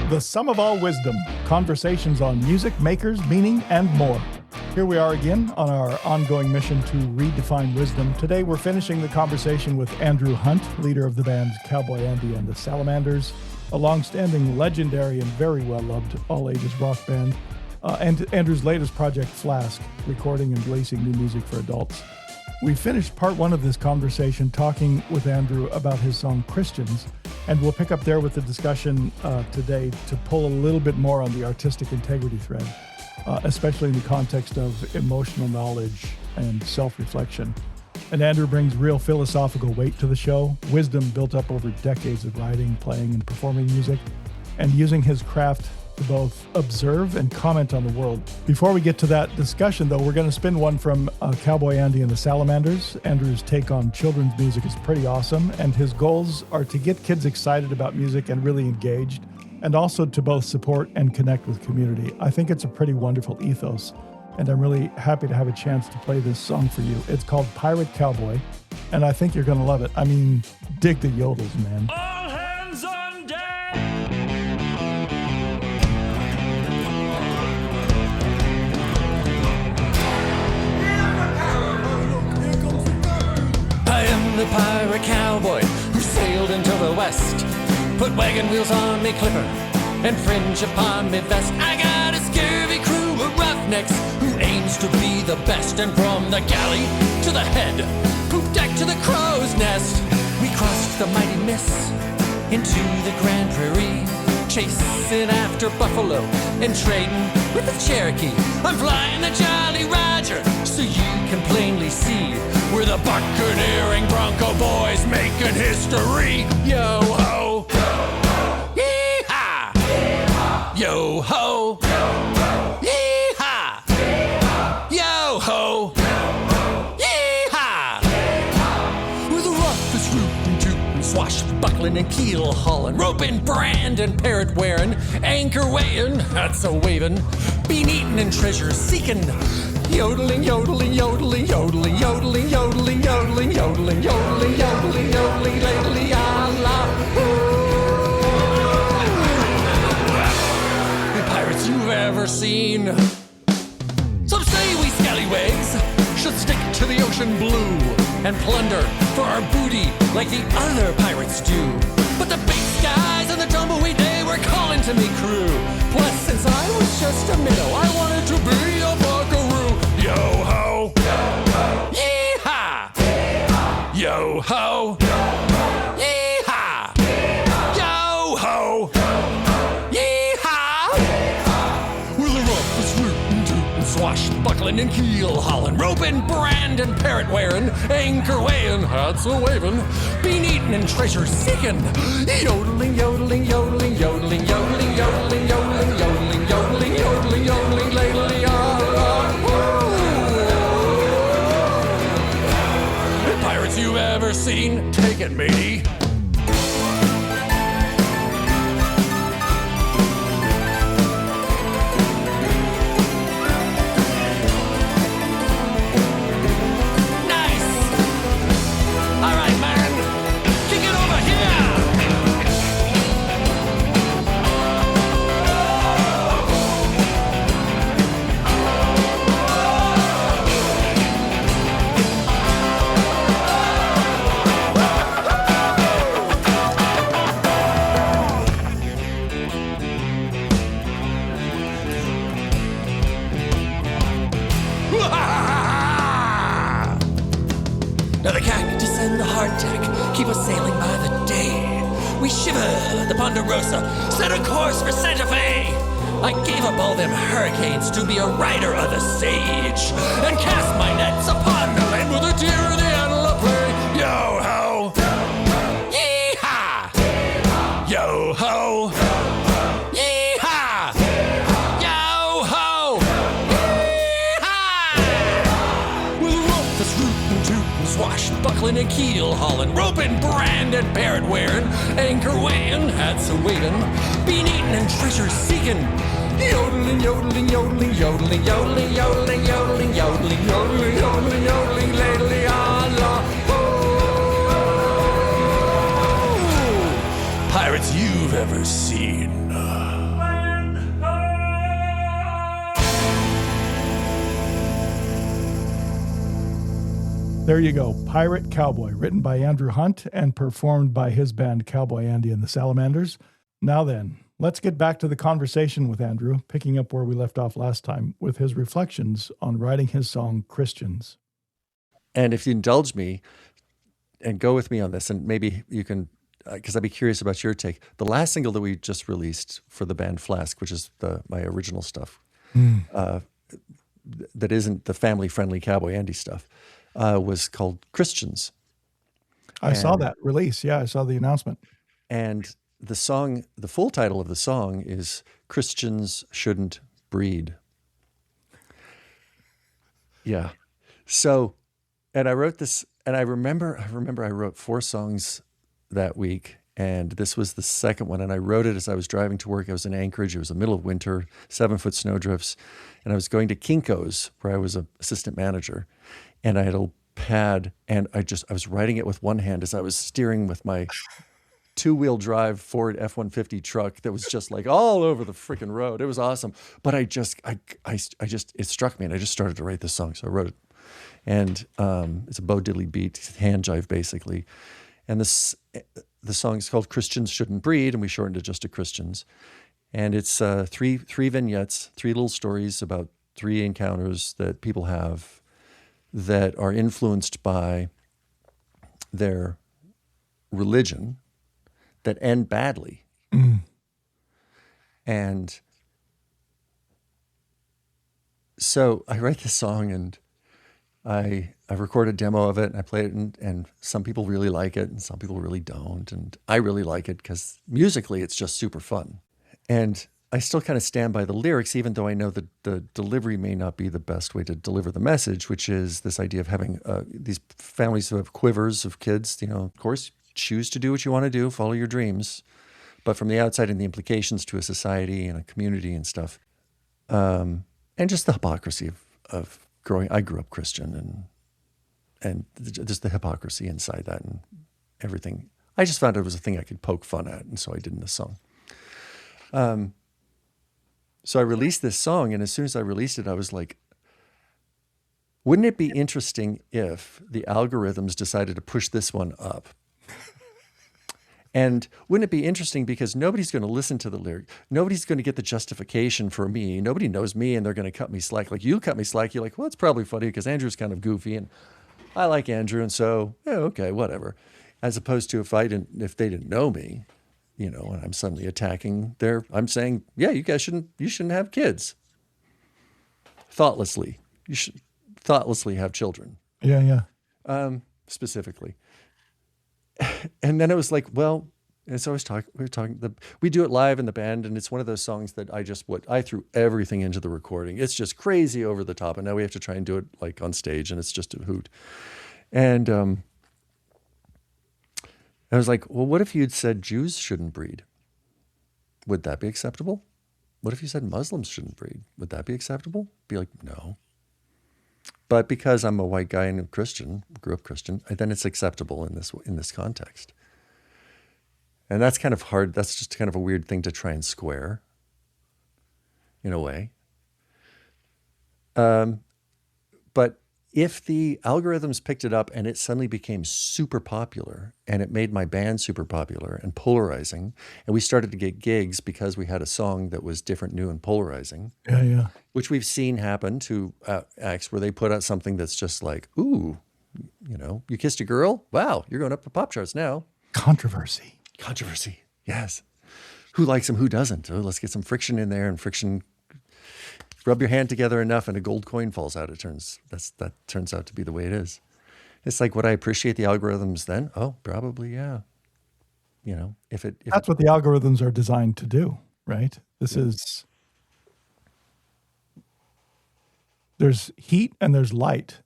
The Sum of All Wisdom, conversations on music, makers, meaning, and more. Here we are again on our ongoing mission to redefine wisdom. Today we're finishing the conversation with Andrew Hunt, leader of the band Cowboy Andy and the Salamanders, a long-standing, legendary, and very well-loved all-ages rock band, and Andrew's latest project, Flask, recording and releasing new music for adults. We finished part one of this conversation talking with Andrew about his song Christians, and we'll pick up there with the discussion today to pull a little bit more on the artistic integrity thread, especially in the context of emotional knowledge and self-reflection. And Andrew brings real philosophical weight to the show, wisdom built up over decades of writing, playing, and performing music, and using his craft to both observe and comment on the world. Before we get to that discussion, though, we're going to spin one from Cowboy Andy and the Salamanders. Andrew's take on children's music is pretty awesome, and his goals are to get kids excited about music and really engaged, and also to both support and connect with community. I think it's a pretty wonderful ethos, and I'm really happy to have a chance to play this song for you. It's called Pirate Cowboy, and I think you're going to love it. I mean, dig the yodels, man. All hands on deck! I am the pirate cowboy who sailed into the west, put wagon wheels on me clipper and fringe upon me vest. I got a scurvy crew of roughnecks who aims to be the best, and from the galley to the head, poop deck to the crow's nest, we crossed the mighty Miss into the Grand Prairie, chasing after buffalo and trading with the Cherokee. I'm flying the Jolly Roger so you can plainly see we're the buccaneering Bronco boys making history. Yo ho, yee-haw, yo ho, yee-haw, yo ho, yee-haw. With a roughest rootin' tootin', swashbuckling and keel hauling, roping, brand and parrot wearing, anchor weighing, hats a waving, bean eating and treasure seeking. Yodeling, yodeling, yodeling, yodeling, yodeling, yodeling, yodeling, yodeling, yodeling, yodeling, yodeling, lately, la. The pirates you've ever seen. Some say we scallywags should stick to the ocean blue and plunder for our booty like the other pirates do. But the big skies and the tumbleweed, they were calling to me crew. Plus, since I was just a minnow, I wanted to be a buckaroo. Yo ho, yee-haw, yo ho, yee-haw, yo ho, yee-haw. With a roughest rootin' tootin', swashbuckling and keel hauling, roping, brand and parrot wearing, anchor weighing, hats a waving, bean eating and treasure seeking. Yodeling, yodeling, yodeling, yodeling, yodeling, yodeling, yodeling, yodeling, yodeling, yodeling, yodeling, lately, pirates you've ever seen, take it, matey. Nice! All right, man, kick it over here! Now the cactus and the hardtack keep us sailing by the day. We shiver the Ponderosa, set a course for Santa Fe. I gave up all them hurricanes to be a rider of the sage, and cast my nets upon the land with a deer of the antelope prairie. Yo ho, yee-haw, yo ho, yee-haw, yo ho, yee-haw. With a roughest rootin' tootin', swashbuckling and keel hauling, roping, brand and parrot wearing, anchor weighing, hats a waving, bean eating and treasure seeking. Yodeling, yodeling, yodeling, yodeling, yodeling, yodeling, yodeling, yodeling, yodeling, yodeling, yodeling, lately, la. Pirates you've ever seen. There you go. Pirate Cowboy, written by Andrew Hunt and performed by his band Cowboy Andy and the Salamanders. Now then, let's get back to the conversation with Andrew, picking up where we left off last time with his reflections on writing his song Christians. And if you indulge me and go with me on this, and maybe you can, because I'd be curious about your take. The last single that we just released for the band Flask, which is my original stuff, that isn't the family-friendly Cowboy Andy stuff, was called Christians. I saw that release. Yeah, I saw the announcement. And the song, the full title of the song is Christians Shouldn't Breed. Yeah. So, and I wrote this, and I remember I wrote 4 songs that week, and this was the second one, and I wrote it as I was driving to work. I was in Anchorage. It was the middle of winter, 7-foot snowdrifts, and I was going to Kinko's, where I was an assistant manager, and I had a pad, and I was writing it with one hand as I was steering with my 2-wheel drive Ford F-150 truck that was just like all over the freaking road. It was awesome. But it struck me, and I just started to write this song. So I wrote it. And it's a Bo Diddley beat, hand jive basically. And the song is called Christians Shouldn't Breed, and we shortened it just to Christians. And it's three vignettes, 3 little stories about 3 encounters that people have that are influenced by their religion that end badly. And so I write this song, and I record a demo of it, and I play it, and some people really like it and some people really don't. And I really like it because musically it's just super fun. And I still kind of stand by the lyrics, even though I know that the delivery may not be the best way to deliver the message, which is this idea of having these families who have quivers of kids, of course, choose to do what you want to do, follow your dreams, but from the outside and the implications to a society and a community and stuff. And just the hypocrisy of growing. I grew up Christian, and just the hypocrisy inside that and everything. I just found it was a thing I could poke fun at, and so I did in this song. So I released this song, and as soon as I released it, I was like, wouldn't it be interesting if the algorithms decided to push this one up? And wouldn't it be interesting, because nobody's going to listen to the lyric. Nobody's going to get the justification for me. Nobody knows me, and they're going to cut me slack. Like, you cut me slack. You're like, well, it's probably funny because Andrew's kind of goofy, and I like Andrew, and so, yeah, okay, whatever. As opposed to if they didn't know me, and I'm suddenly attacking I'm saying, yeah, you shouldn't have kids. Thoughtlessly. You should thoughtlessly have children. Yeah. Specifically. And then it was like, well, and so we do it live in the band, and it's one of those songs that I threw everything into the recording. It's just crazy over the top, and now we have to try and do it like on stage, and it's just a hoot. And I was like, well, what if you'd said Jews shouldn't breed? Would that be acceptable? What if you said Muslims shouldn't breed? Would that be acceptable? Be like, no. But because I'm a white guy and a Christian, grew up Christian, then it's acceptable in this context. And that's kind of hard. That's just kind of a weird thing to try and square, in a way. But if the algorithms picked it up and it suddenly became super popular, and it made my band super popular and polarizing, and we started to get gigs because we had a song that was different, new, and polarizing. Yeah. Which we've seen happen to acts where they put out something that's just like, ooh, you kissed a girl? Wow, you're going up the pop charts now. Controversy, yes. Who likes them? Who doesn't? Oh, let's get some friction in there, and friction. Rub your hand together enough, and a gold coin falls out. That turns out to be the way it is. It's like, would I appreciate the algorithms then? Oh, probably, yeah. That's what the algorithms are designed to do, right? There's heat and there's light,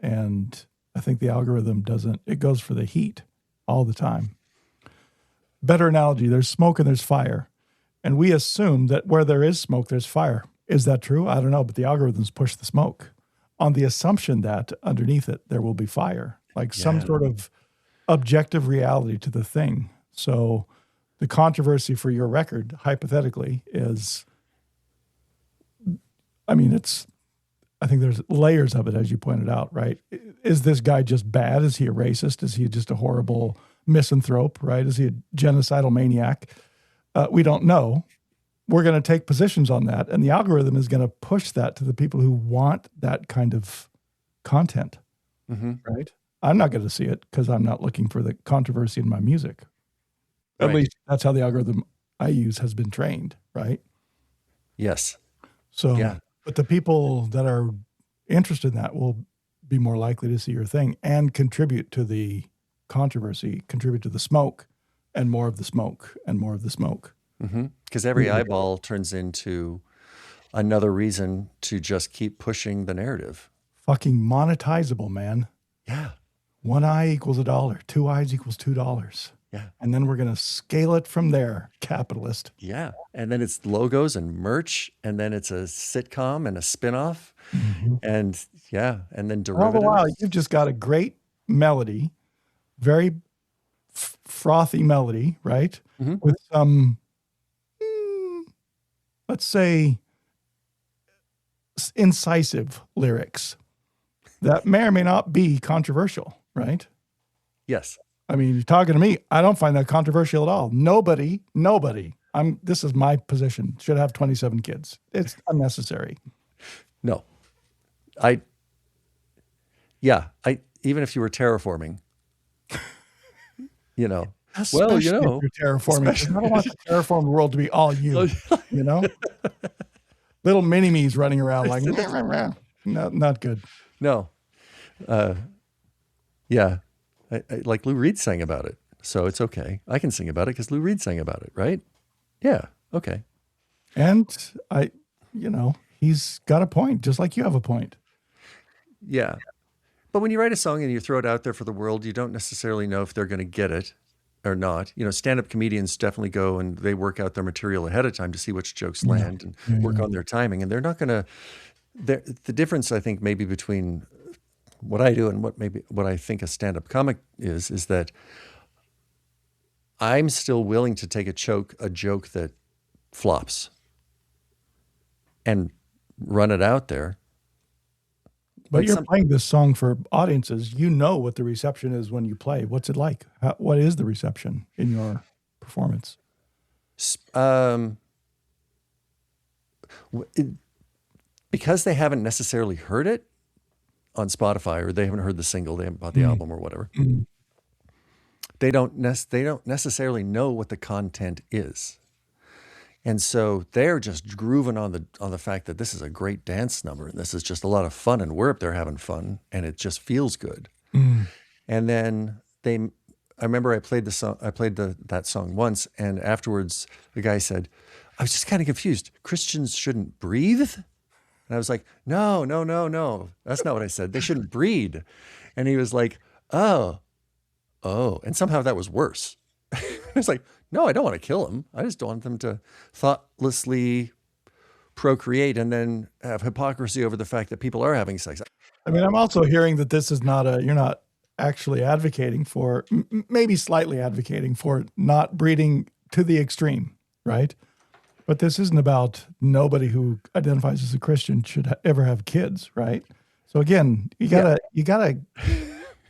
and I think the algorithm it goes for the heat all the time. Better analogy, there's smoke and there's fire, and we assume that where there is smoke, there's fire. Is that true? I don't know, but the algorithms push the smoke on the assumption that underneath it, there will be fire, like some sort of objective reality to the thing. So the controversy for your record, hypothetically, is, I think there's layers of it, as you pointed out, right? is this guy just bad? Is he a racist? Is he just a horrible misanthrope, right? Is he a genocidal maniac? We don't know. We're going to take positions on that, and the algorithm is going to push that to the people who want that kind of content, right? I'm not going to see it because I'm not looking for the controversy in my music. At least that's how the algorithm I use has been trained, right? Yes. So, yeah. But the people that are interested in that will be more likely to see your thing and contribute to the controversy, contribute to the smoke, and more of the smoke, and more of the smoke. Because every eyeball turns into another reason to just keep pushing the narrative. Fucking monetizable, man. Yeah. 1 eye equals $1. 2 eyes equals $2. Yeah. And then we're going to scale it from there, capitalist. Yeah. And then it's logos and merch, and then it's a sitcom and a spinoff. And and then derivatives. All the while, you've just got a great melody, very frothy melody, right? With some, let's say, incisive lyrics that may or may not be controversial, right? Yes. I mean, you're talking to me. I don't find that controversial at all. Nobody, this is my position, should have 27 kids. It's unnecessary. No. Even if you were terraforming, Especially if you're terraforming. I don't want the terraform world to be all you, Little mini-me's running around like, no, not good. No. Like Lou Reed sang about it. So it's okay. I can sing about it because Lou Reed sang about it, right? Yeah. Okay. And he's got a point, just like you have a point. Yeah. But when you write a song and you throw it out there for the world, you don't necessarily know if they're going to get it or not. Stand-up comedians definitely go and they work out their material ahead of time to see which jokes land and work on their timing. And they're not going to, the difference I think maybe between what I do and what I think a stand-up comic is that I'm still willing to take a joke that flops and run it out there. But you're playing this song for audiences. You know what the reception is when you play. What's it like? What is the reception in your performance? Because they haven't necessarily heard it on Spotify, or they haven't heard the single, they haven't bought the album or whatever. They don't necessarily know what the content is. And so they're just grooving on the fact that this is a great dance number and this is just a lot of fun and we're up there having fun and it just feels good. And then I remember I played that song once, and afterwards the guy said, I was just kind of confused. Christians shouldn't breathe? And I was like, no. That's not what I said. They shouldn't breed. And he was like, oh. And somehow that was worse. I was like, no, I don't want to kill them. I just don't want them to thoughtlessly procreate and then have hypocrisy over the fact that people are having sex. I mean, I'm also hearing that this is you're not actually advocating for, maybe slightly advocating for not breeding to the extreme, right? But this isn't about nobody who identifies as a Christian should ever have kids, right? So again, you gotta,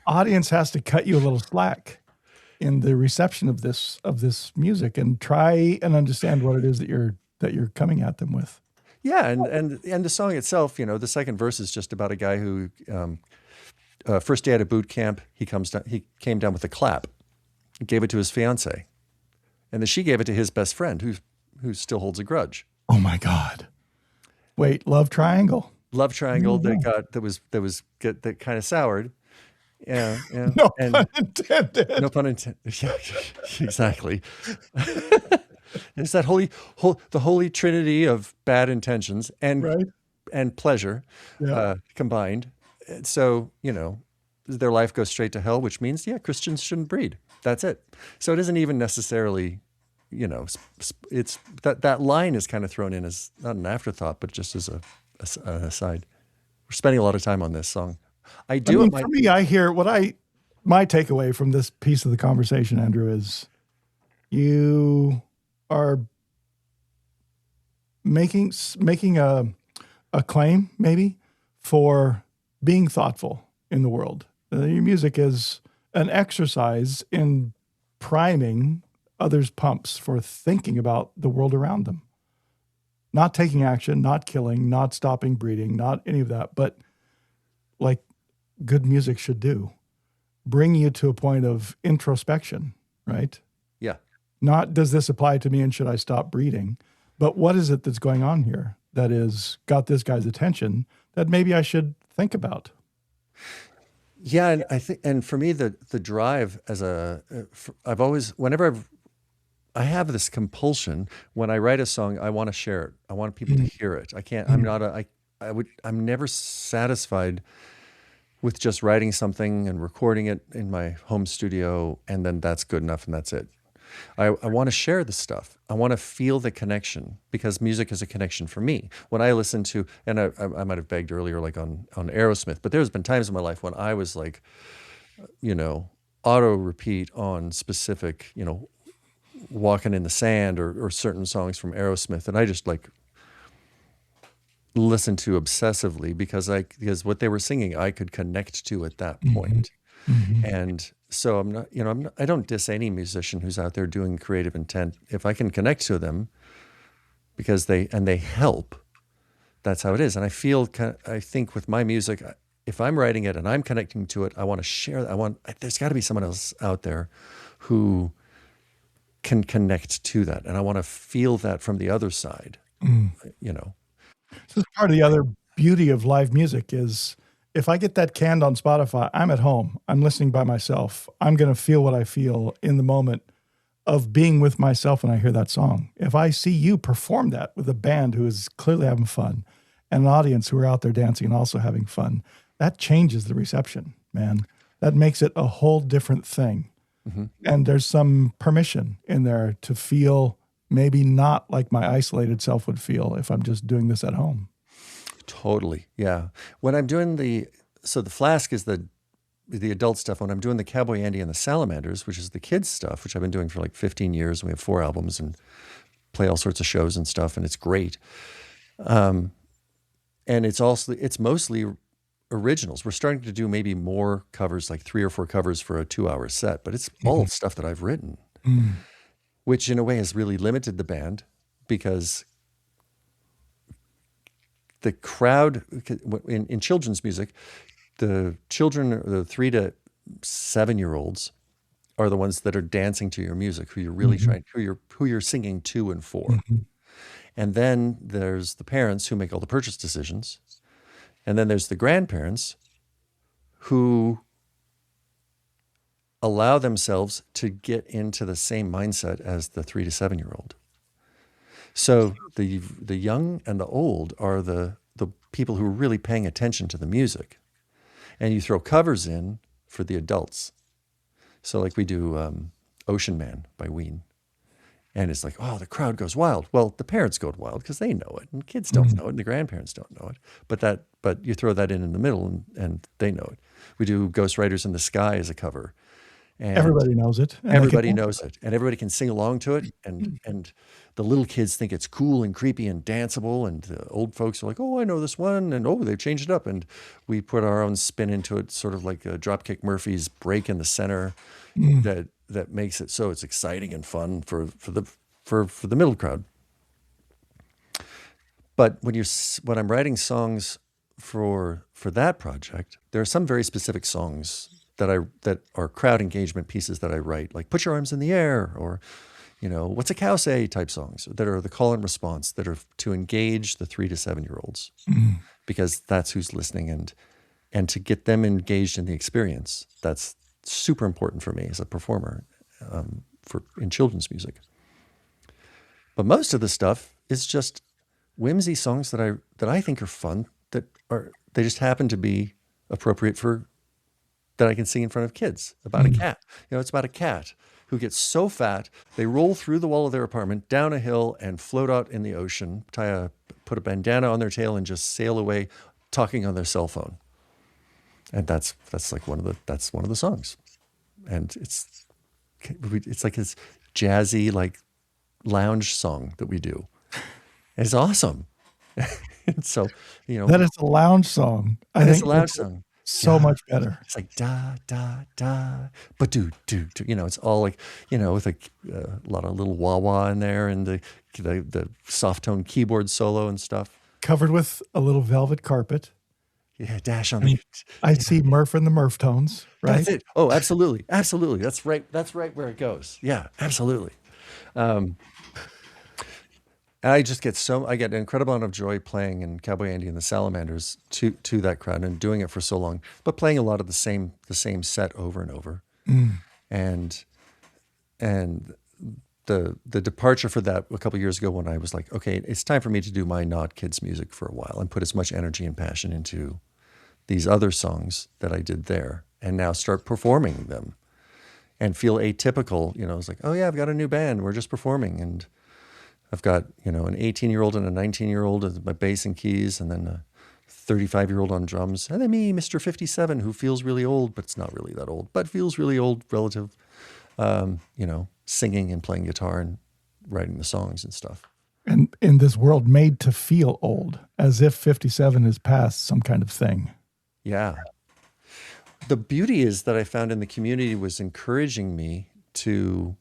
audience has to cut you a little slack in the reception of this music and try and understand what it is that you're coming at them with. Yeah, and the song itself, the second verse is just about a guy who first day at a boot camp, he came down with a clap, gave it to his fiance, and then she gave it to his best friend who still holds a grudge. Oh my God! Wait, love triangle. Love triangle that kind of soured. Yeah. No pun intended. No pun intended. Yeah, exactly. It's that the holy trinity of bad intentions and pleasure combined. So, their life goes straight to hell, which means, Christians shouldn't breed. That's it. So it isn't even necessarily, it's that line is kind of thrown in as not an afterthought, but just as an aside. We're spending a lot of time on this song. For me, I hear my takeaway from this piece of the conversation, Andrew, is you are making a claim maybe for being thoughtful in the world. Your music is an exercise in priming others' pumps for thinking about the world around them. Not taking action, not killing, not stopping breeding, not any of that, but like good music should do. Bring you to a point of introspection, right? Yeah. Not does this apply to me and should I stop breeding, but what is it that's going on here that is got this guy's attention that maybe I should think about? Yeah, and I think, and for me, the drive as I've always, whenever I have this compulsion when I write a song, I want to share it. I want people to hear it. I can't. I'm never satisfied with just writing something and recording it in my home studio, and then that's good enough, and that's it. I want to share the stuff. I want to feel the connection because music is a connection for me. When I listen to, and I might have begged earlier, like on Aerosmith, but there's been times in my life when I was like, auto repeat on specific, Walking in the Sand or certain songs from Aerosmith, and I just like listened to obsessively because what they were singing I could connect to at that point. And so I'm not, I don't diss any musician who's out there doing creative intent. If I can connect to them because they help, that's how it is. And I think with my music, if I'm writing it and I'm connecting to it, I want to share that. There's got to be someone else out there who can connect to that. And I want to feel that from the other side, This is part of the other beauty of live music is if I get that canned on Spotify, I'm at home. I'm listening by myself. I'm going to feel what I feel in the moment of being with myself when I hear that song. If I see you perform that with a band who is clearly having fun and an audience who are out there dancing and also having fun, that changes the reception, man. That makes it a whole different thing. And there's some permission in there to feel maybe not like my isolated self would feel if I'm just doing this at home. Totally. Yeah. When I'm doing the Flask is the adult stuff. When I'm doing the Cowboy Andy and the Salamanders, which is the kids stuff, which I've been doing for like 15 years, and we have 4 albums and play all sorts of shows and stuff, and it's great. And it's mostly originals. We're starting to do maybe more covers, like 3 or 4 covers for a 2-hour set, but it's all stuff that I've written, which in a way has really limited the band because the crowd in children's music, the children, the 3 to 7-year-olds are the ones that are dancing to your music, who you're really who you're singing to and for. And then there's the parents who make all the purchase decisions. And then there's the grandparents who allow themselves to get into the same mindset as the 3 to 7-year-old. So the young and the old are the people who are really paying attention to the music. And you throw covers in for the adults. So like we do Ocean Man by Ween. And it's like, oh, the crowd goes wild. Well, the parents go wild because they know it, and kids don't know it, and the grandparents don't know it. But you throw that in the middle, and they know it. We do Ghost Riders in the Sky as a cover. And everybody knows it. Everybody knows it, and everybody can sing along to it. And the little kids think it's cool and creepy and danceable, and the old folks are like, oh, I know this one, and oh, they've changed it up. And we put our own spin into it, sort of like a Dropkick Murphys break in the center that makes it so it's exciting and fun for the middle crowd. But when I'm writing songs for that project, there are some very specific songs that are crowd engagement pieces that I write, like "Put Your Arms in the Air" or "What's a Cow Say" type songs that are the call and response that are to engage the 3 to 7-year-olds because that's who's listening and to get them engaged in the experience. That's super important for me as a performer in children's music. But most of the stuff is just whimsy songs that I think are fun, they just happen to be appropriate that I can sing in front of kids about a cat. It's about a cat who gets so fat they roll through the wall of their apartment, down a hill, and float out in the ocean, put a bandana on their tail, and just sail away, talking on their cell phone. And that's one of the songs, and it's like this jazzy like lounge song that we do. It's awesome. And so that is a lounge song. It's a lounge song. so much better. It's like da da da, but do. It's all like with a lot of little wah wah in there and the soft tone keyboard solo and stuff. Covered with a little velvet carpet. Yeah, dash on the. I see Murph and the Murph tones, right? That's it. Oh, absolutely. That's right. That's right where it goes. Yeah, absolutely. I just get I get an incredible amount of joy playing in Cowboy Andy and the Salamanders to that crowd and doing it for so long, but playing a lot of the same set over and over. And the departure for that a couple of years ago when I was like, okay, it's time for me to do my not kids music for a while and put as much energy and passion into these other songs that I did there and now start performing them and feel atypical. It's like, oh yeah, I've got a new band. We're just performing. And I've got, an 18-year-old and a 19-year-old as my bass and keys, and then a 35-year-old on drums. And then me, Mr. 57, who feels really old, but it's not really that old, but feels really old relative, singing and playing guitar and writing the songs and stuff. And in this world made to feel old, as if 57 is past some kind of thing. Yeah. The beauty is that I found in the community was encouraging me to,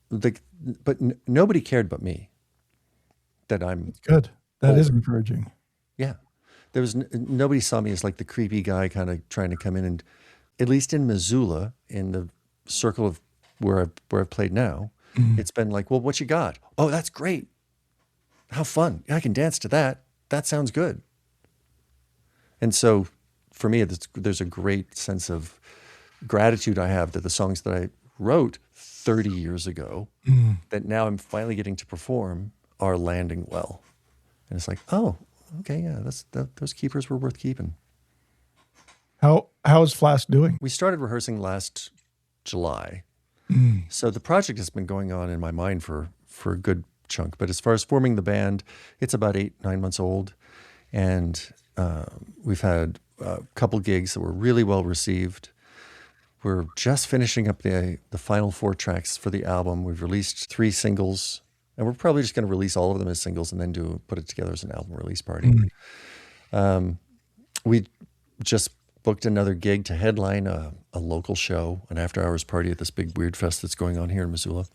but nobody cared but me. That I'm good. That old. Is encouraging. Yeah. There was nobody saw me as like the creepy guy kind of trying to come in and, at least in Missoula, in the circle of where I've played now, it's been like, well, what you got? Oh, that's great. How fun. I can dance to that. That sounds good. And so for me, there's a great sense of gratitude I have that the songs that I wrote 30 years ago that now I'm finally getting to perform are landing well. And it's like, oh, okay, yeah, those keepers were worth keeping. How is Flask doing? We started rehearsing last July. So the project has been going on in my mind for a good chunk. But as far as forming the band, it's about 8-9 months old. And we've had a couple gigs that were really well received. We're just finishing up the final 4 tracks for the album. We've released 3 singles, and we're probably just going to release all of them as singles and then put it together as an album release party. We just booked another gig to headline a local show, an after-hours party at this big Weird Fest that's going on here in Missoula,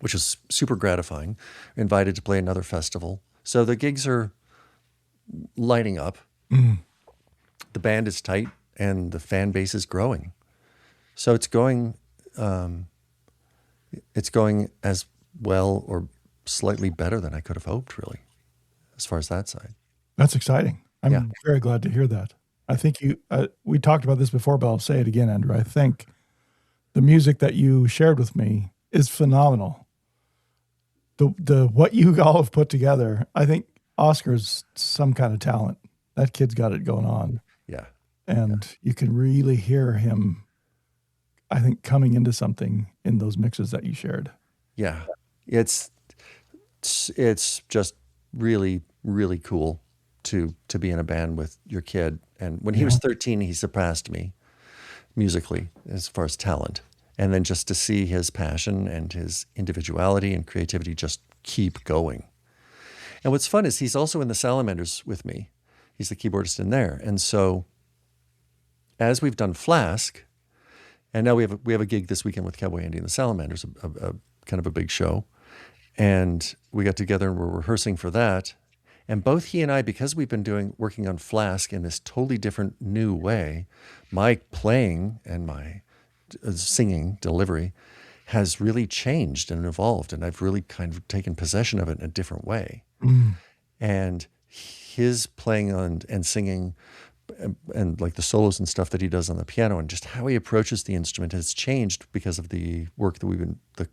which is super gratifying. Invited to play another festival. So the gigs are lighting up. The band is tight, and the fan base is growing. So it's going as well or slightly better than I could have hoped, really, as far as that side. That's exciting. I'm very glad to hear that. I think we talked about this before, but I'll say it again, Andrew. I think the music that you shared with me is phenomenal. The what you all have put together, I think Oscar's some kind of talent. That kid's got it going on. Yeah. And you can really hear him, I think, coming into something in those mixes that you shared. Yeah. It's just really, really cool to be in a band with your kid. And when he was 13, he surpassed me musically as far as talent. And then just to see his passion and his individuality and creativity just keep going. And what's fun is he's also in the Salamanders with me. He's the keyboardist in there. And so as we've done Flask, and now we have a gig this weekend with Cowboy Andy and the Salamanders, a kind of a big show. And we got together and we're rehearsing for that. And both he and I, because we've been working on Flask in this totally different new way, my playing and my singing delivery has really changed and evolved. And I've really kind of taken possession of it in a different way. And his playing and singing and like the solos and stuff that he does on the piano and just how he approaches the instrument has changed because of the work that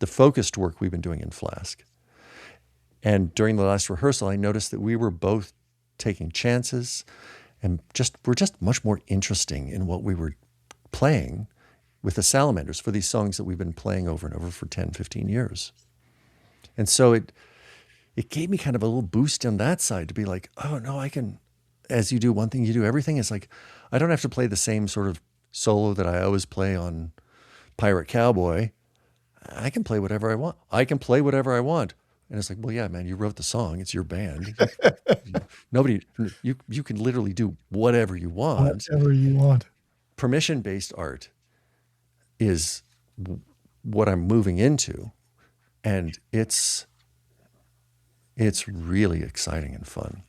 the focused work we've been doing in Flask. And during the last rehearsal, I noticed that we were both taking chances and we're just much more interesting in what we were playing with the Salamanders for these songs that we've been playing over and over for 10, 15 years. And so it gave me kind of a little boost on that side to be like, oh no, I can, as you do one thing, you do everything. It's like, I don't have to play the same sort of solo that I always play on Pirate Cowboy. I can play whatever I want. I can play whatever I want. And it's like, well, yeah, man, you wrote the song. It's your band. Nobody, you can literally do whatever you want. Whatever you want. Permission-based art is what I'm moving into, and it's really exciting and fun.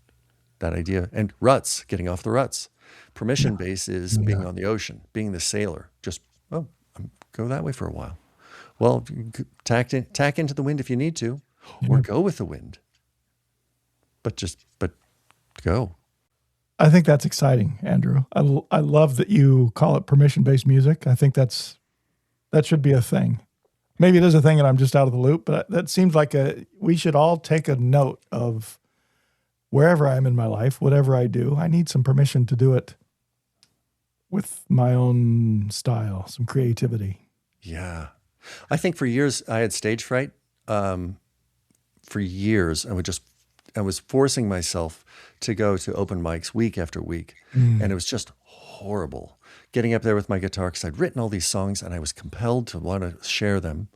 That idea, and ruts, getting off the ruts. Permission-based is being on the ocean, being the sailor. Just go that way for a while. Well, tack into the wind if you need to, or go with the wind. But go. I think that's exciting, Andrew. I love that you call it permission-based music. I think that should be a thing. Maybe it is a thing and I'm just out of the loop, but that seems like we should all take a note of wherever I'm in my life, whatever I do, I need some permission to do it with my own style, some creativity. Yeah. I think for years I had stage fright. For years, I was forcing myself to go to open mics week after week. And it was just horrible. Getting up there with my guitar, because I'd written all these songs and I was compelled to want to share them.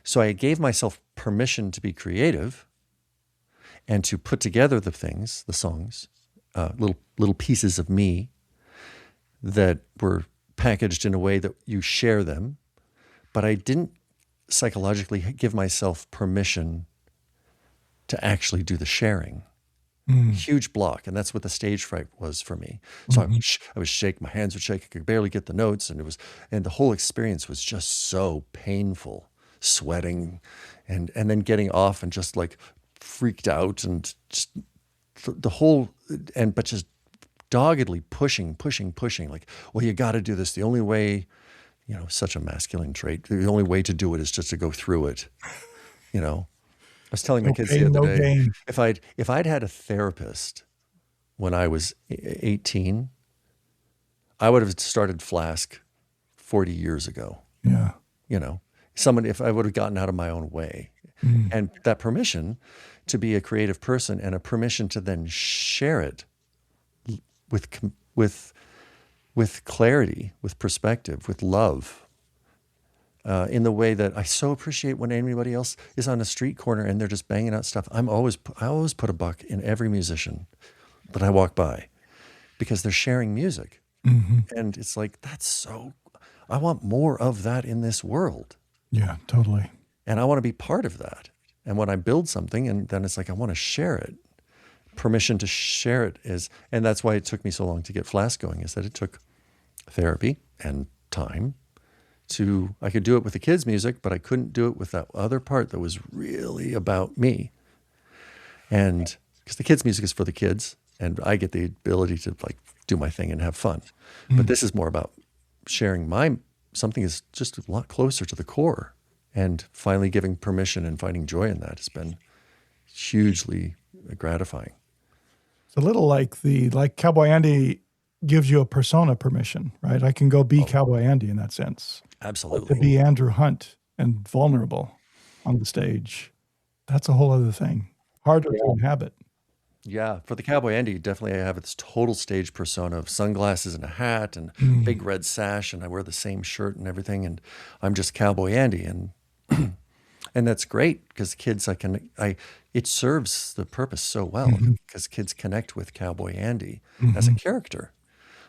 So I gave myself permission to be creative and to put together the songs, little pieces of me that were packaged in a way that you share them. But I didn't psychologically give myself permission to actually do the sharing. Huge block. And that's what the stage fright was for me. So I would shake, my hands would shake, I could barely get the notes. And the whole experience was just so painful, sweating and then getting off and just like freaked out and just but just doggedly pushing, like, well, you got to do this. The only way, such a masculine trait. The only way to do it is just to go through it, I was telling my kids the other day, if I'd had a therapist when I was 18, I would have started Flask 40 years ago. Yeah. If I would have gotten out of my own way. And that permission to be a creative person and a permission to then share it with clarity, with perspective, with love, in the way that I so appreciate when anybody else is on a street corner and they're just banging out stuff. I always put a buck in every musician that I walk by because they're sharing music. And it's like, I want more of that in this world. Yeah, totally. And I want to be part of that. And when I build something, and then it's like, I want to share it. Permission to share it and that's why it took me so long to get Flask going, is that it took therapy and time I could do it with the kids' music, but I couldn't do it with that other part that was really about me. And because the kids' music is for the kids, and I get the ability to do my thing and have fun. But this is more about sharing something is just a lot closer to the core, and finally giving permission and finding joy in that has been hugely gratifying. It's a little like Cowboy Andy gives you a persona permission, right? I can go be Cowboy Andy in that sense. Absolutely. But to be Andrew Hunt and vulnerable on the stage, that's a whole other thing. Harder to inhabit. Yeah, for the Cowboy Andy, definitely I have this total stage persona of sunglasses and a hat and big red sash, and I wear the same shirt and everything, and I'm just Cowboy Andy, and and that's great because kids, it serves the purpose so well because kids connect with Cowboy Andy as a character,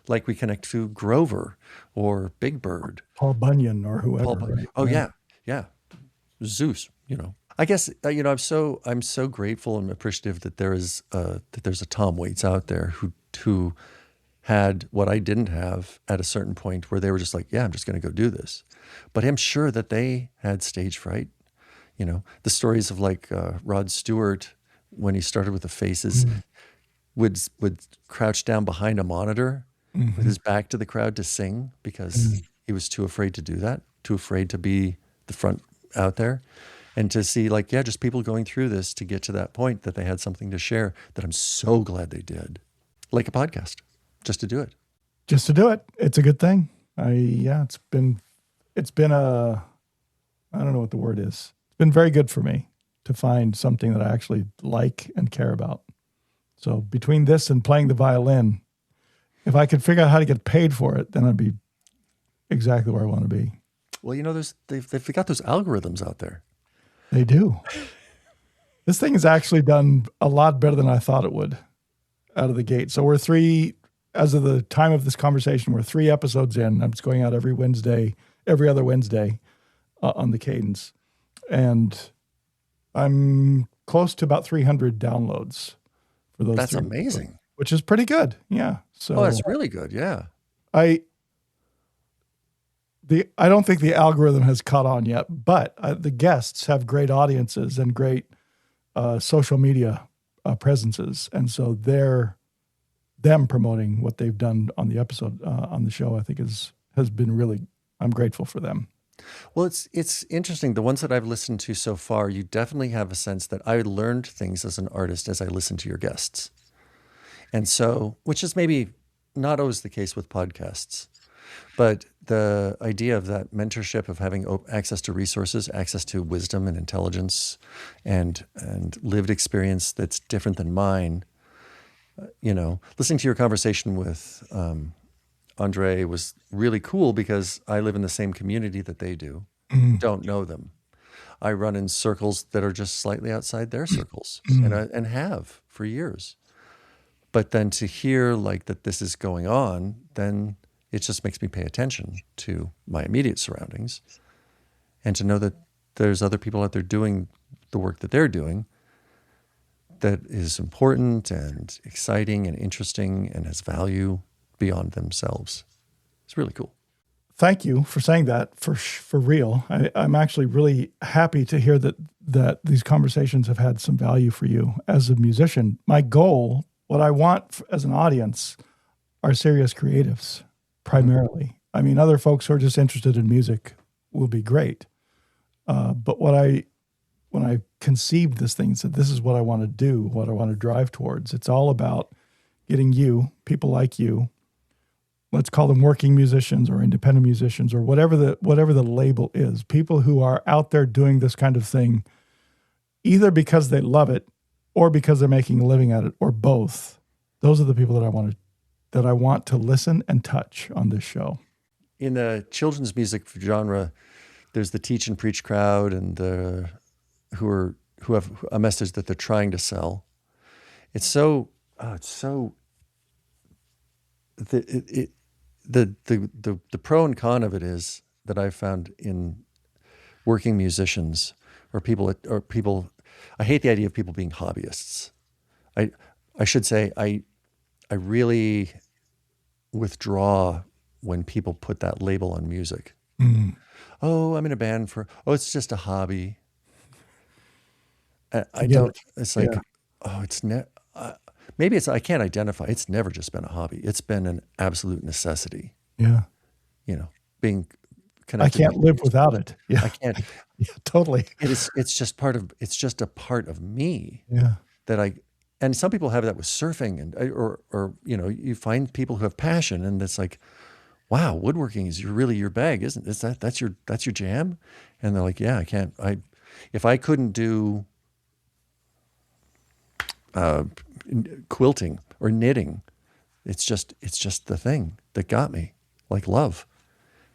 like we connect to Grover or Big Bird, Paul Bunyan or whoever. Right? Oh yeah, Zeus. I guess I'm so grateful and appreciative that there's a Tom Waits out there who had what I didn't have at a certain point, where they were just like, yeah, I'm just going to go do this. But I'm sure that they had stage fright. The stories of Rod Stewart when he started with the Faces would crouch down behind a monitor with his back to the crowd to sing because he was too afraid to do that, too afraid to be the front out there. And to see just people going through this to get to that point that they had something to share, that I'm so glad they did. Like a podcast, just to do it. Just to do it. It's a good thing. It's been I don't know what the word is. It's been very good for me to find something that I actually like and care about. So between this and playing the violin, if I could figure out how to get paid for it, then I'd be exactly where I want to be. Well, they've got those algorithms out there. They do. This thing has actually done a lot better than I thought it would out of the gate. So we're as of the time of this conversation, we're 3 episodes in. It's going out every other Wednesday on the Cadence. And I'm close to about 300 downloads for those. That's amazing. Which is pretty good. Yeah. So that's really good. Yeah. I don't think the algorithm has caught on yet, but the guests have great audiences and great social media presences. And so them promoting what they've done on the episode, on the show, I think has been really, I'm grateful for them. Well, it's interesting. The ones that I've listened to so far, you definitely have a sense that I learned things as an artist as I listened to your guests. And so, which is maybe not always the case with podcasts, but the idea of that mentorship, of having access to resources, access to wisdom and intelligence and lived experience that's different than mine. Listening to your conversation with Andre was really cool because I live in the same community that they do. Don't know them. I run in circles that are just slightly outside their circles and have for years. But then to hear like that this is going on, then it just makes me pay attention to my immediate surroundings and to know that there's other people out there doing the work that they're doing that is important and exciting and interesting and has value beyond themselves. It's really cool. Thank you for saying that for real. I'm actually really happy to hear that these conversations have had some value for you as a musician. My goal, what I want as an audience, are serious creatives primarily. I mean, other folks who are just interested in music will be great. But when I conceived this thing and said, this is what I want to do, what I want to drive towards, it's all about getting people like you, let's call them working musicians or independent musicians or whatever the label is, people who are out there doing this kind of thing, either because they love it or because they're making a living at it, or both. Those are the people that I want to listen and touch on this show. In the children's music genre, there's the teach and preach crowd and the who have a message that they're trying to sell. The pro and con of it is that I've found in working musicians or people. I hate the idea of people being hobbyists. I should say I really withdraw when people put that label on music. Oh, I'm in a band it's just a hobby. I don't. It's like, it's maybe it's I can't identify. It's never just been a hobby. It's been an absolute necessity. Yeah. Being connected. I can't live without it. Yeah. I can't. Yeah, totally. It's just a part of me. Yeah. And some people have that with surfing or you find people who have passion and it's like, wow, woodworking is really your bag, isn't it? That's your jam? And they're like, yeah, I can't. If I couldn't do quilting or knitting, it's just the thing that got me, like love,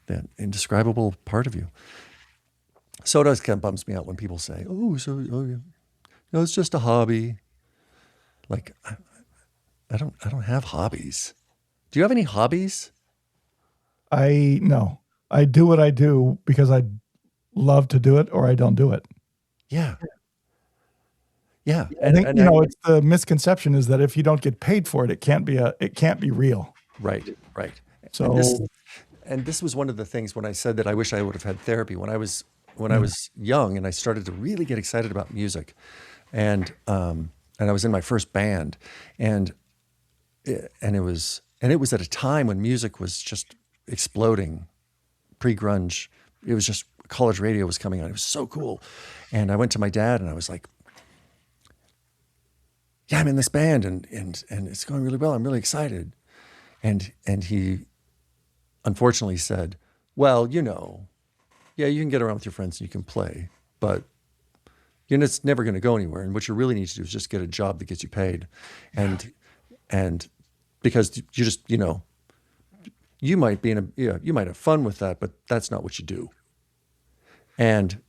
that indescribable part of you. So it always kind of bums me out when people say, it's just a hobby. Like, I don't have hobbies. Do you have any hobbies? No. I do what I do because I love to do it, or I don't do it. Yeah. Yeah. I think it's the misconception is that if you don't get paid for it, it can't be real. Right. So and this was one of the things when I said that I wish I would have had therapy when I was young and I started to really get excited about music, and I was in my first band, and it was at a time when music was just exploding, pre-grunge. It was just college radio was coming on. It was so cool, and I went to my dad and I was like, "Yeah, I'm in this band and it's going really well. I'm really excited," and he unfortunately said, "Well, yeah, you can get around with your friends and you can play, but it's never going to go anywhere. And what you really need to do is just get a job that gets you paid. And because you just, you might be you might have fun with that, but that's not what you do. And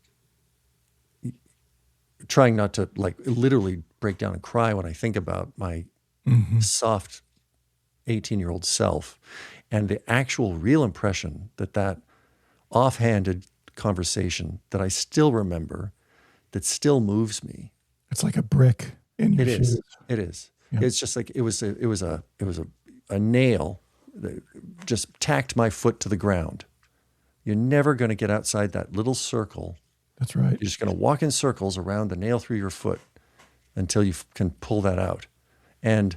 trying not to like literally break down and cry when I think about my soft 18-year-old self and the actual real impression that offhanded conversation that I still remember, that still moves me. It's like a brick in your shoes. It is. Yeah. It's just like it was a nail that just tacked my foot to the ground. You're never going to get outside that little circle. That's right. You're just going to walk in circles around the nail through your foot until you can pull that out. And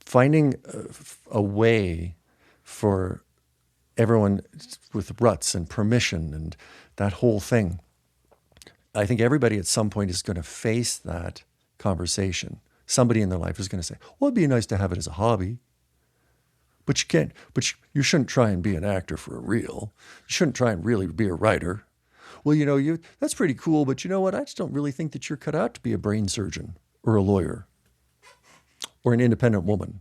finding a way for everyone with ruts and permission and that whole thing. I think everybody at some point is going to face that conversation. Somebody in their life is going to say, well, it'd be nice to have it as a hobby. But you can't, you shouldn't try and be an actor for real. You shouldn't try and really be a writer. Well, that's pretty cool, but you know what? I just don't really think that you're cut out to be a brain surgeon or a lawyer or an independent woman.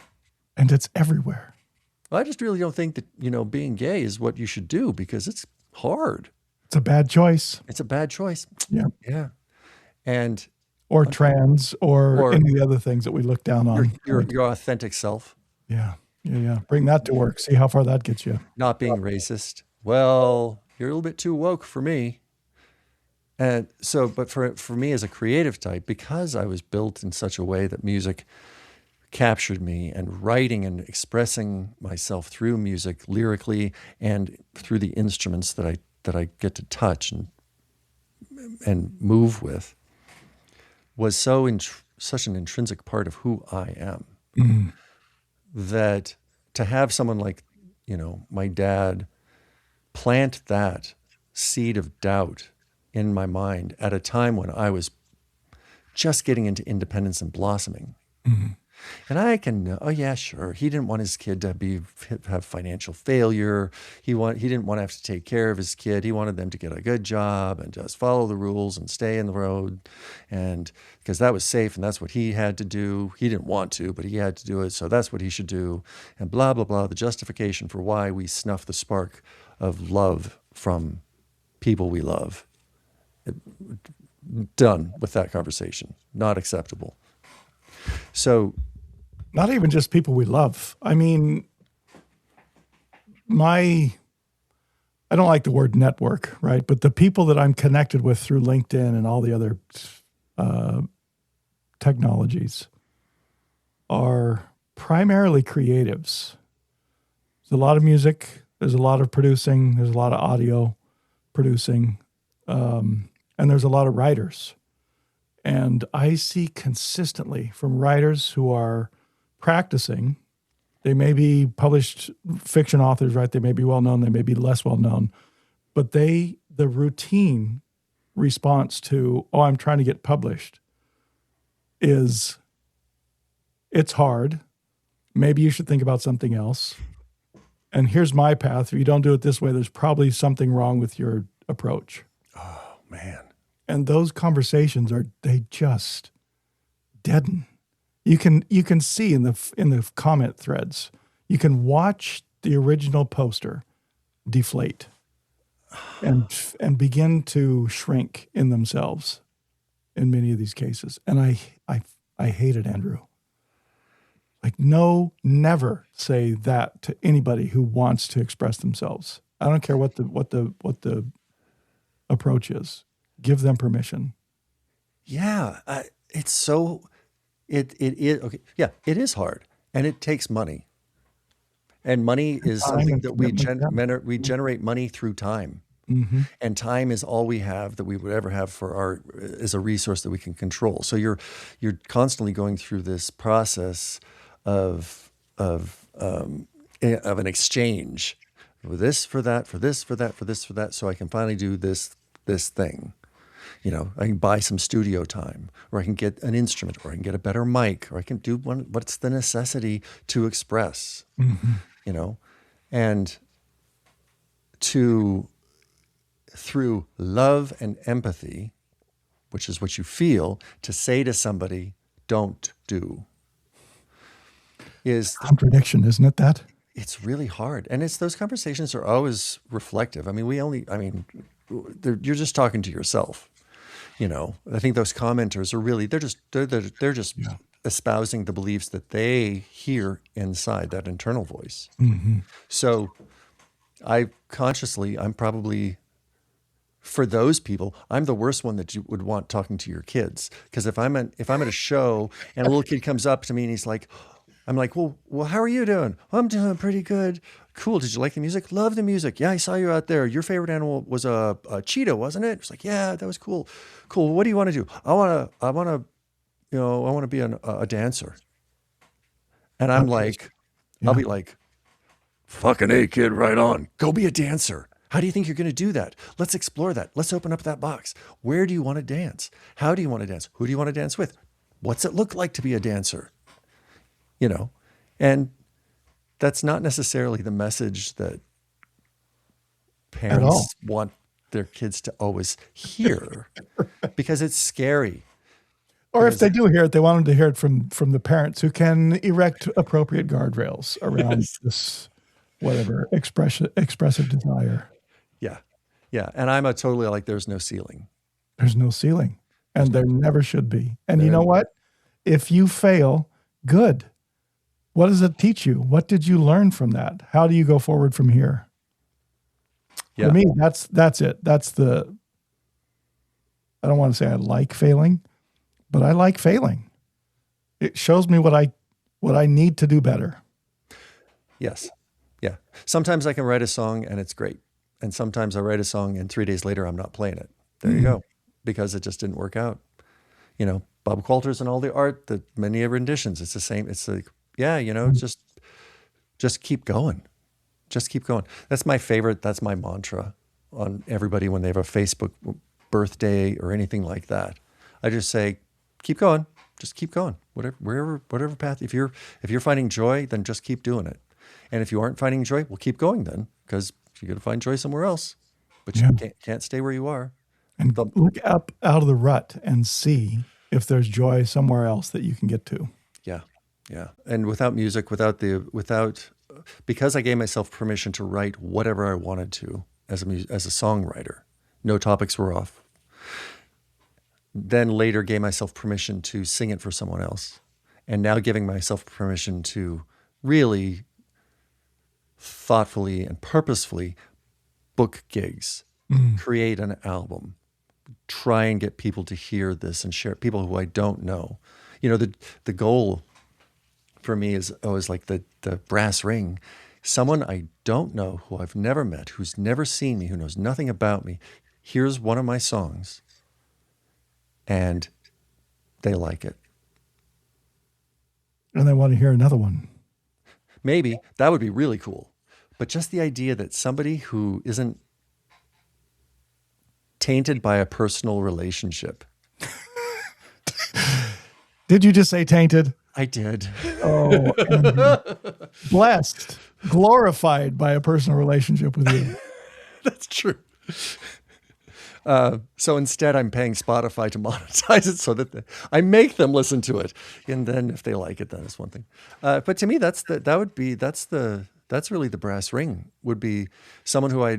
And it's everywhere. I just really don't think that, being gay is what you should do because it's hard. It's a bad choice. It's a bad choice. Yeah. Yeah. And or trans or any of the other things that we look down on. Your authentic self. Yeah. Yeah. Bring that to work. See how far that gets you. Not being racist. Well, you're a little bit too woke for me. And so, but for me as a creative type, because I was built in such a way that music captured me, and writing and expressing myself through music lyrically and through the instruments that I get to touch and move with, was such an intrinsic part of who I am. That to have someone like, my dad plant that seed of doubt in my mind at a time when I was just getting into independence and blossoming. And I can, oh yeah, sure. He didn't want his kid to have financial failure. He didn't want to have to take care of his kid. He wanted them to get a good job and just follow the rules and stay in the road, and because that was safe and that's what he had to do. He didn't want to, but he had to do it, so that's what he should do. And blah blah blah. The justification for why we snuff the spark of love from people we love. Done with that conversation. Not acceptable. So, not even just people we love. I mean, I don't like the word network, right? But the people that I'm connected with through LinkedIn and all the other technologies are primarily creatives. There's a lot of music. There's a lot of producing. There's a lot of audio producing. And there's a lot of writers. And I see consistently from writers who are practicing, they may be published fiction authors, right? They may be well-known, they may be less well-known, but the routine response to, oh, I'm trying to get published is, it's hard. Maybe you should think about something else. And here's my path. If you don't do it this way, there's probably something wrong with your approach. Oh, man. And those conversations they just deaden. You can see in the comment threads, you can watch the original poster deflate and begin to shrink in themselves in many of these cases. And I hate it, Andrew. Like, no, never say that to anybody who wants to express themselves. I don't care what the approach is. Give them permission. Yeah, it's so. It is okay. Yeah, it is hard, and it takes money. And money is something that we generate money through time, and time is all we have that we would ever have is a resource that we can control. So you're constantly going through this process of an exchange, for this, for that, for this, for that, for this, for that, so I can finally do this thing. I can buy some studio time, or I can get an instrument, or I can get a better mic, or I can do what's the necessity to express, and through love and empathy, which is what you feel, to say to somebody, don't do, is contradiction, isn't it? That it's really hard. And those conversations are always reflective. I mean, you're just talking to yourself. I think those commenters are really, they're just espousing the beliefs that they hear inside that internal voice. Mm-hmm. So I'm probably, for those people, I'm the worst one that you would want talking to your kids. Because if I'm at a show and a little kid comes up to me and he's like, I'm like, well, how are you doing? Well, I'm doing pretty good. Cool. Did you like the music? Love the music. Yeah, I saw you out there. Your favorite animal was a cheetah, wasn't it? It's like, yeah, that was cool. Cool. What do you want to do? I want to be a dancer. And I'm like, I'll be like, fucking A, kid, right on. Go be a dancer. How do you think you're going to do that? Let's explore that. Let's open up that box. Where do you want to dance? How do you want to dance? Who do you want to dance with? What's it look like to be a dancer? And that's not necessarily the message that parents want their kids to always hear because it's scary. Or if they do hear it, they want them to hear it from the parents who can erect appropriate guardrails around this, whatever, expressive desire. Yeah. Yeah. And I'm totally like, there's no ceiling. There's no ceiling. And there never should be. And you know what? If you fail, good. What does it teach you? What did you learn from that? How do you go forward from here? Yeah. For me, that's it. I don't want to say I like failing, but I like failing. It shows me what I need to do better. Yes. Yeah. Sometimes I can write a song and it's great. And sometimes I write a song and 3 days later I'm not playing it. There you go. Because it just didn't work out. Bob Coulter's and all the art, the many renditions, it's the same. It's like, just keep going. Just keep going. That's my favorite. That's my mantra on everybody when they have a Facebook birthday or anything like that. I just say, keep going. Just keep going. Whatever path. If you're finding joy, then just keep doing it. And if you aren't finding joy, well, keep going then, because you're going to find joy somewhere else. But you can't stay where you are. And look up out of the rut and see if there's joy somewhere else that you can get to. Yeah. Yeah. And without music, because I gave myself permission to write whatever I wanted to as a songwriter, no topics were off. Then later gave myself permission to sing it for someone else. And now giving myself permission to really thoughtfully and purposefully book gigs, create an album, try and get people to hear this and share, people who I don't know. The goal for me is always like the brass ring. Someone I don't know, who I've never met, who's never seen me, who knows nothing about me, hears one of my songs and they like it. And they want to hear another one. Maybe. That would be really cool. But just the idea that somebody who isn't tainted by a personal relationship. Did you just say tainted? I did. Oh, blessed, glorified by a personal relationship with you. That's true. So instead, I'm paying Spotify to monetize it so that I make them listen to it, and then if they like it, then it's one thing. But to me, that's really the brass ring. Would be someone who I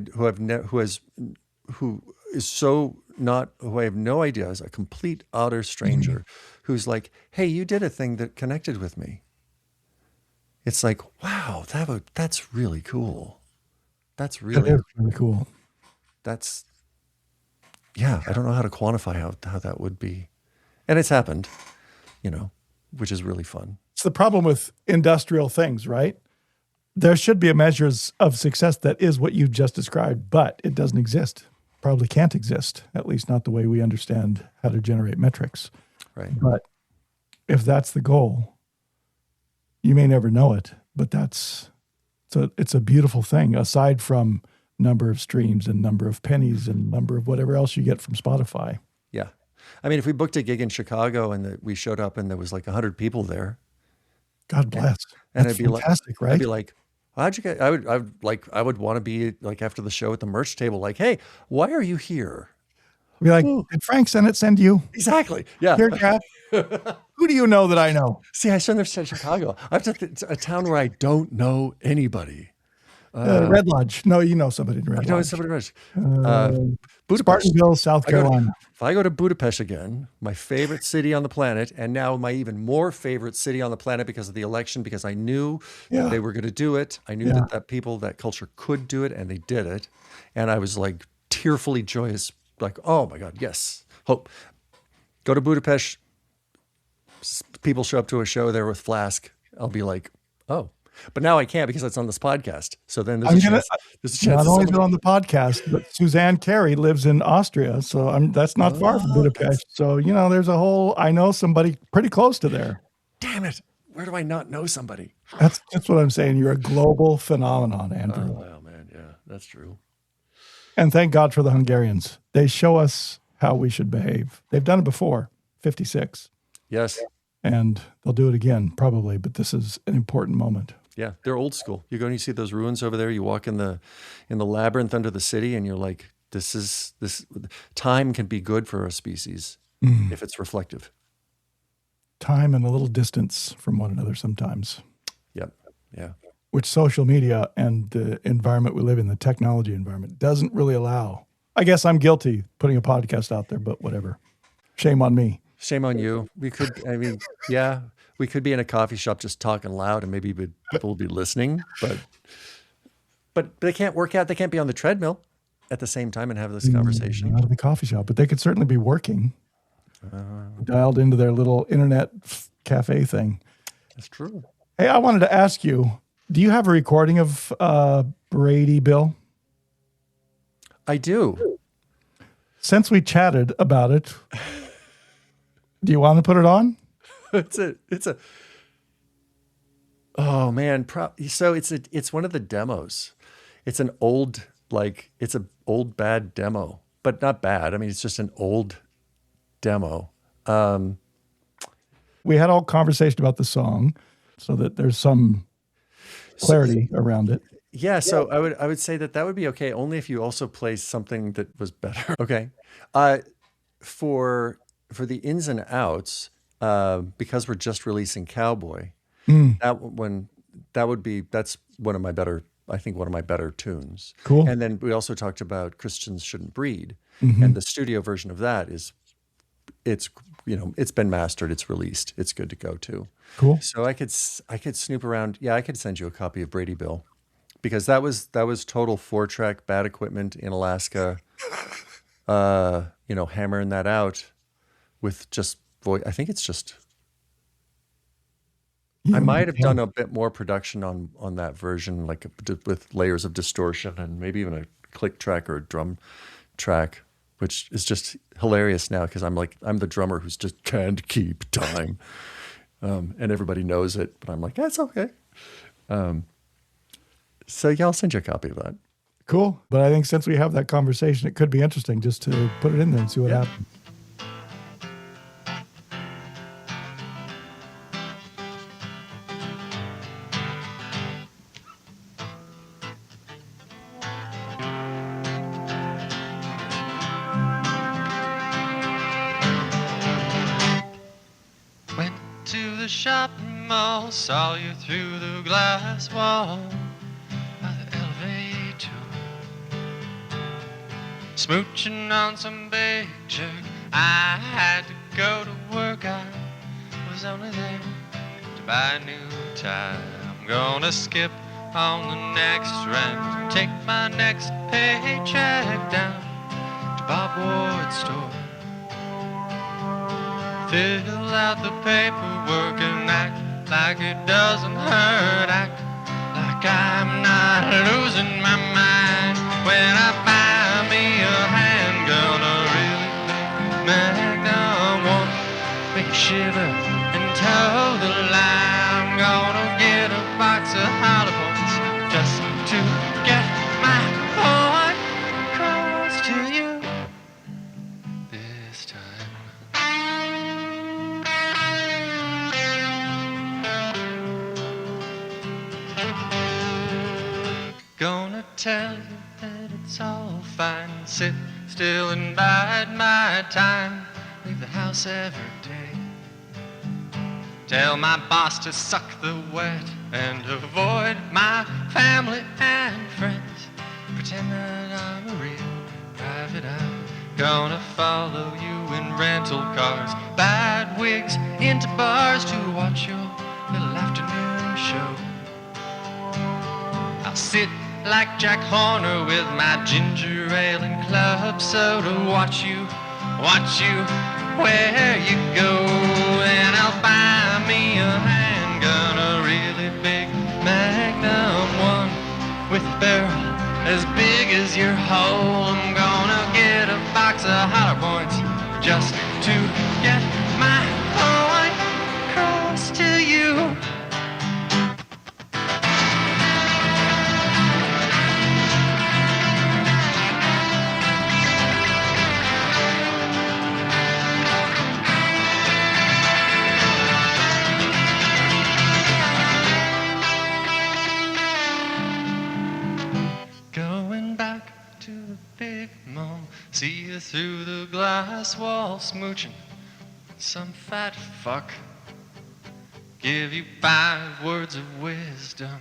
have no idea is a complete utter stranger, who's like, hey, you did a thing that connected with me. It's like, wow, that's really cool. That is really cool. I don't know how to quantify how that would be. And it's happened, which is really fun. It's the problem with industrial things, right? There should be a measure of success that is what you just described, but it doesn't exist. Probably can't exist, at least not the way we understand how to generate metrics. Right. But if that's the goal, you may never know it, but it's a beautiful thing, aside from number of streams and number of pennies and number of whatever else you get from Spotify. Yeah. I mean, if we booked a gig in Chicago and we showed up and there was like 100 people there. God bless. And That's it'd be fantastic, right? I'd be like, how'd you get, I would want to be like after the show at the merch table, like, hey, why are you here? Be like, did Frank Sennett send you? Exactly. Yeah. Here, Kat. Who do you know that I know? See, I shouldn't have said Chicago. I've said a town where I don't know anybody. Red Lodge. No, you know somebody in Red I know Lodge. somebody rich. Budapest. Spartanville, South Carolina. If I go to Budapest again, my favorite city on the planet, and now my even more favorite city on the planet because of the election, because I knew that they were going to do it. I knew that people, that culture could do it, and they did it. And I was like tearfully joyous, like, oh my God, yes, hope. Go to Budapest. People show up to a show there with Flask. I'll be like, oh. But now I can't because it's on this podcast. So then there's a chance. Not only is it on the podcast, but Suzanne Carey lives in Austria, so that's not far from Budapest. So there's a whole. I know somebody pretty close to there. Damn it! Where do I not know somebody? That's what I'm saying. You're a global phenomenon, Andrew. Oh wow, man, yeah, that's true. And thank God for the Hungarians. They show us how we should behave. They've done it before. 56. Yes. And they'll do it again, probably. But this is an important moment. Yeah, they're old school. You go and you see those ruins over there. You walk in the labyrinth under the city, and you're like, this time can be good for a species if it's reflective. Time and a little distance from one another sometimes. Yep. Yeah. Which social media and the environment we live in, the technology environment, doesn't really allow. I guess I'm guilty putting a podcast out there, but whatever. Shame on me. Shame on you. We could be in a coffee shop just talking loud, and maybe people will be listening, but they can't work out. They can't be on the treadmill at the same time and have this conversation. Not at the coffee shop, but they could certainly be working, dialed into their little internet cafe thing. That's true. Hey, I wanted to ask you, do you have a recording of Brady Bill? I do. Since we chatted about it, do you want to put it on? Oh man. So it's one of the demos. It's an old bad demo, but not bad. I mean, it's just an old demo. We had all conversation about the song so that there's some clarity around it. Yeah. So I would say that would be okay. Only if you also play something that was better. Okay. For the ins and outs, because we're just releasing Cowboy, that's one of my better, I think one of my better tunes. Cool. And then we also talked about Christians Shouldn't Breed, and the studio version of that it's been mastered, it's released, it's good to go too. Cool. So I could snoop around. Yeah, I could send you a copy of Brady Bill, because that was total 4-track, bad equipment in Alaska, hammering that out with just voice. I think it's just. I might have done a bit more production on that version, like with layers of distortion and maybe even a click track or a drum track, which is just hilarious now because I'm the drummer who's just can't keep time, and everybody knows it, but I'm like, that's okay. So yeah, I'll send you a copy of that. Cool. But I think since we have that conversation, it could be interesting just to put it in there and see what happens. Shopping mall, saw you through the glass wall by the elevator, smooching on some big jerk. I had to go to work, I was only there to buy a new tie. I'm gonna skip on the next rent, take my next paycheck down to Bob Ward's store, fill out the paperwork and act like it doesn't hurt, act like I'm not losing my mind when I buy me a handgun, a really big Magnum, one make you shiver and toe the line. I'm gonna get a box of hollow points just to get my point across to you this time. Gonna tell you that it's all fine. Sit still and bide my time. Leave the house every day. Tell my boss to suck the wet and avoid my family and Gonna follow you in rental cars, bad wigs into bars to watch your little afternoon show. I'll sit like Jack Horner with my ginger ale and club soda, watch you where you go. And I'll buy me a handgun, a really big Magnum one with a barrel as big as your hole. I'm gonna get a box of holler points just to get my point across to you. See you through the glass wall smooching some fat fuck. Give you 5 words of wisdom,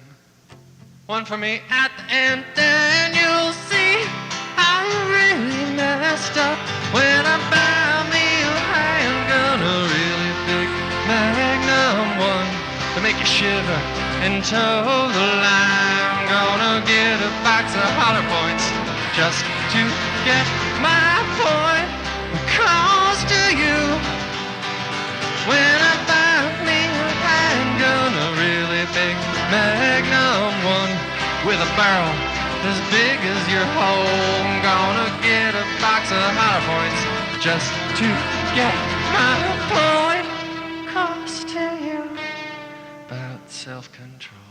one for me at the end, then you'll see I really messed up when I buy me a handgun, a really big Magnum one to make you shiver and toe the line. I'm gonna get a box of holler points just to get my point across to you. When I buy me a handgun, a really big Magnum one with a barrel as big as your hole, I'm gonna get a box of holler points just to get my point across to you about self-control.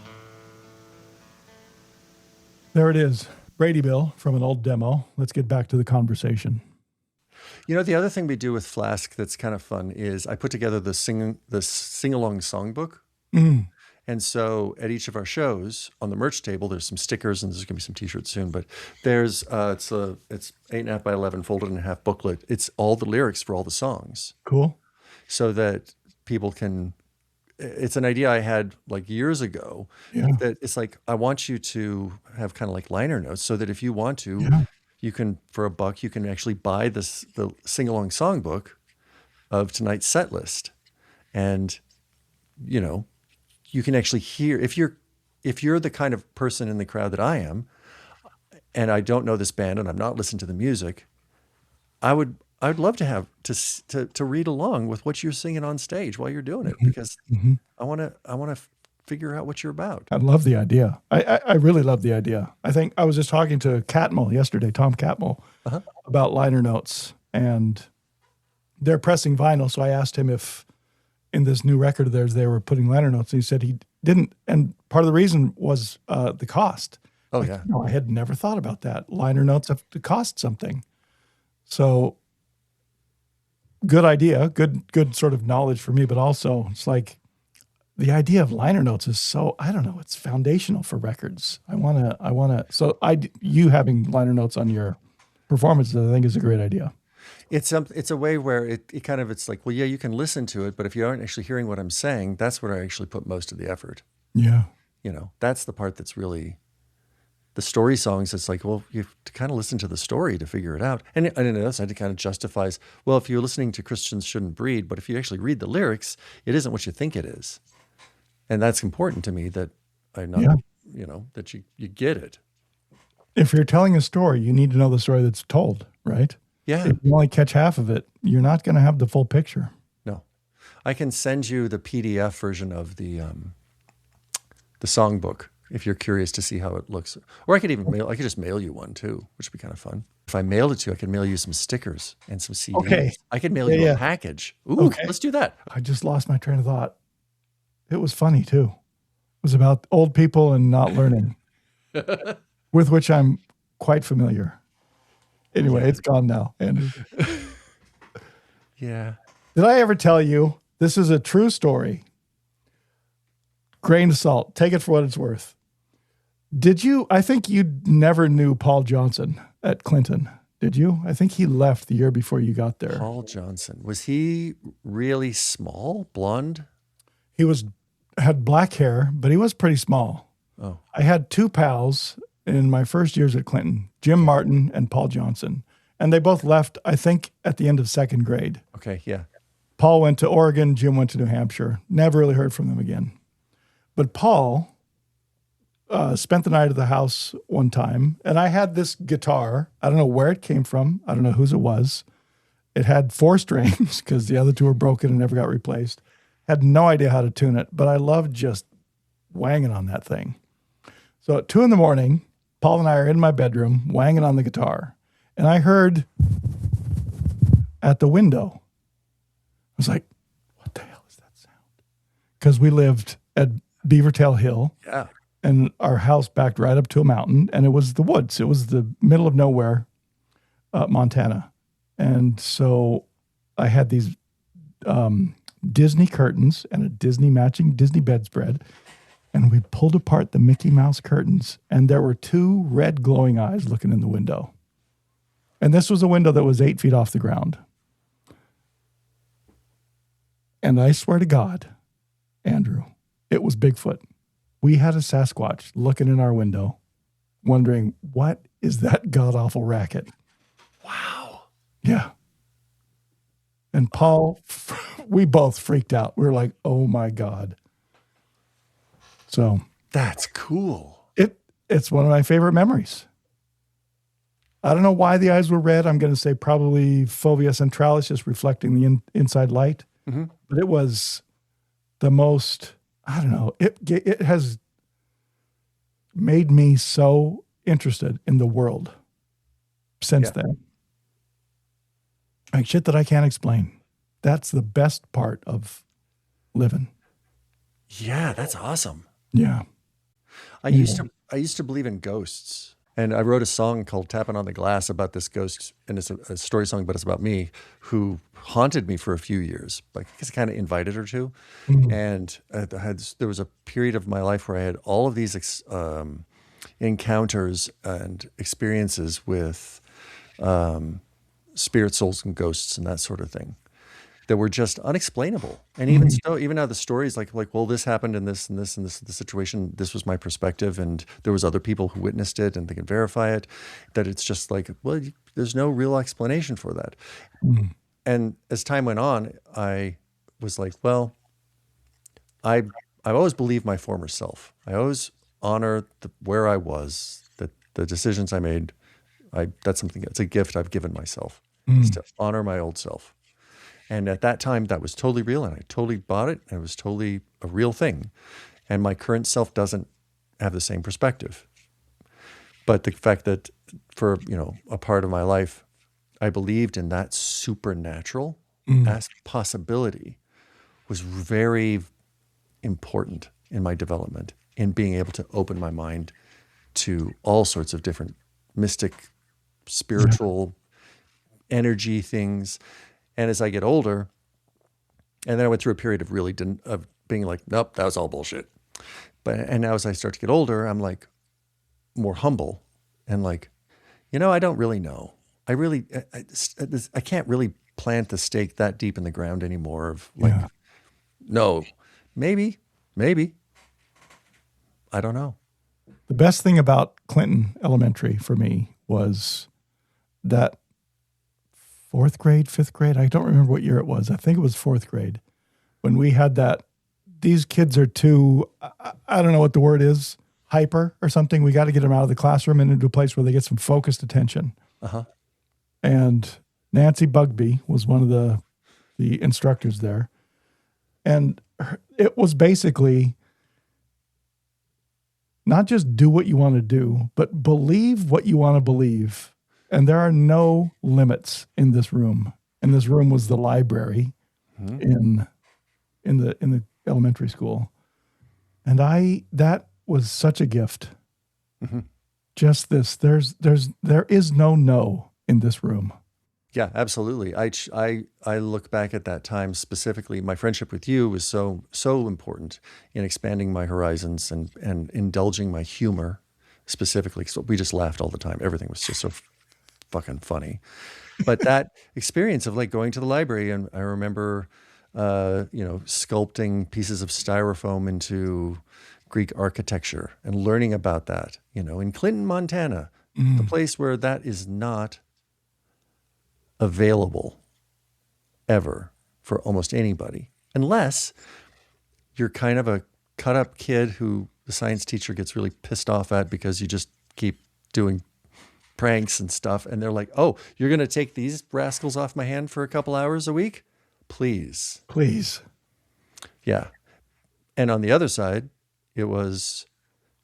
There it is. Brady Bill from an old demo. Let's get back to the conversation. You know, the other thing we do with Flask that's kind of fun is I put together the sing-along songbook. Mm. And so at each of our shows on the merch table, there's some stickers and there's going to be some t-shirts soon, but there's, it's 8.5 by 11 folded in half booklet. It's all the lyrics for all the songs. Cool. So that people can, it's an idea I had like years ago that it's like, I want you to have kind of like liner notes so that if you want to, you can, for $1, you can actually buy the sing-along songbook of tonight's set list. And, you know, you can actually hear, if you're the kind of person in the crowd that I am, and I don't know this band and I'm not listening to the music, I'd love to have to read along with what you're singing on stage while you're doing it, because I want to figure out what you're about. I love the idea. I really love the idea. I think I was just talking to Catmull yesterday, Tom Catmull, about liner notes, and they're pressing vinyl. So I asked him if in this new record of theirs they were putting liner notes, and he said he didn't. And part of the reason was the cost. Oh, like, yeah. No, I had never thought about that. Liner notes have to cost something. So good idea, good sort of knowledge for me, but also it's like the idea of liner notes is so, I don't know, it's foundational for records. So you having liner notes on your performances, I think is a great idea. It's a way where it's like, well, yeah, you can listen to it, but if you aren't actually hearing what I'm saying, that's where I actually put most of the effort. Yeah. You know, that's the part that's really the story songs. It's like, well, you have to kind of listen to the story to figure it out. And on the other side, it kind of justifies, well, if you're listening to Christians Shouldn't Breed, but if you actually read the lyrics, it isn't what you think it is. And that's important to me that that you get it. If you're telling a story, you need to know the story that's told, right? Yeah. If you only catch half of it, you're not going to have the full picture. No. I can send you the PDF version of the songbook if you're curious to see how it looks. Or I could just mail you one too, which would be kind of fun. If I mailed it to you, I could mail you some stickers and some CDs. Okay. I could mail you a package. Ooh, let's do that. I just lost my train of thought. It was funny too. It was about old people and not learning, with which I'm quite familiar. Anyway, it's gone now, Andrew. Yeah. Did I ever tell you, this is a true story? Grain of salt. Take it for what it's worth. I think you never knew Paul Johnson at Clinton, did you? I think he left the year before you got there. Paul Johnson. Was he really small, blonde? He had black hair, but he was pretty small. Oh. I had 2 pals in my first years at Clinton, Jim Martin and Paul Johnson. And they both left, I think, at the end of second grade. Okay, yeah. Paul went to Oregon, Jim went to New Hampshire. Never really heard from them again. But Paul spent the night at the house one time, and I had this guitar. I don't know where it came from. I don't know whose it was. It had 4 strings because the other 2 were broken and never got replaced. Had no idea how to tune it, but I loved just wanging on that thing. So at 2 a.m, Paul and I are in my bedroom wanging on the guitar, and I heard at the window. I was like, what the hell is that sound? Because we lived at Beavertail Hill. Yeah. And our house backed right up to a mountain, and it was the woods. It was the middle of nowhere, Montana. And so I had these Disney curtains and a Disney matching Disney bedspread, and we pulled apart the Mickey Mouse curtains, and there were 2 red glowing eyes looking in the window. And this was a window that was 8 feet off the ground. And I swear to God, Andrew, it was Bigfoot. We had a Sasquatch looking in our window, wondering, what is that god-awful racket? Wow. Yeah. And Paul, we both freaked out. We were like, oh my God. So That's cool. it's one of my favorite memories. I don't know why the eyes were red. I'm going to say probably fovea centralis, just reflecting the inside light. Mm-hmm. But it was the most, I don't know, it has made me so interested in the world since then. Like shit that I can't explain. That's the best part of living. Yeah, that's awesome. Yeah. I used to believe in ghosts. And I wrote a song called Tapping on the Glass about this ghost, and it's a story song, but it's about me, who haunted me for a few years. Like, I guess I kind of invited her to. Mm-hmm. And there was a period of my life where I had all of these encounters and experiences with spirit souls and ghosts and that sort of thing that were just unexplainable. And even so, even now the stories like, well, this happened in this and this and this the situation, this was my perspective, and there was other people who witnessed it and they can verify it, that it's just like, well, there's no real explanation for that. And as time went on, I was like, well, I've always believed my former self. I always honor where I was, that the decisions I made, that's a gift I've given myself, is to honor my old self. And at that time, that was totally real, and I totally bought it, and it was totally a real thing. And my current self doesn't have the same perspective. But the fact that for, a part of my life, I believed in that supernatural possibility was very important in my development, in being able to open my mind to all sorts of different mystic, spiritual energy things. And as I get older, and then I went through a period of of being like, nope, that was all bullshit. And now as I start to get older, I'm like more humble and like, I don't really know. I can't really plant the stake that deep in the ground anymore of like, no, maybe, I don't know. The best thing about Clinton Elementary for me was that 4th grade, 5th grade, I don't remember what year it was. I think it was 4th grade when we had that, these kids are too, I don't know what the word is, hyper or something. We got to get them out of the classroom and into a place where they get some focused attention. And Nancy Bugby was one of the instructors there. And it was basically not just do what you want to do, but believe what you want to believe. And there are no limits in this room. And this room was the library in the elementary school. And that was such a gift. Just this, there is no in this room. Yeah, absolutely. I look back at that time specifically. My friendship with you was so important in expanding my horizons and indulging my humor specifically. So we just laughed all the time. Everything was just so fucking funny. But that experience of like going to the library, and I remember sculpting pieces of styrofoam into Greek architecture and learning about that, in Clinton, Montana, the place where that is not available ever for almost anybody, unless you're kind of a cut up kid who the science teacher gets really pissed off at because you just keep doing pranks and stuff. And they're like, oh, you're going to take these rascals off my hand for a couple hours a week? Please. Please. Yeah. And on the other side, it was,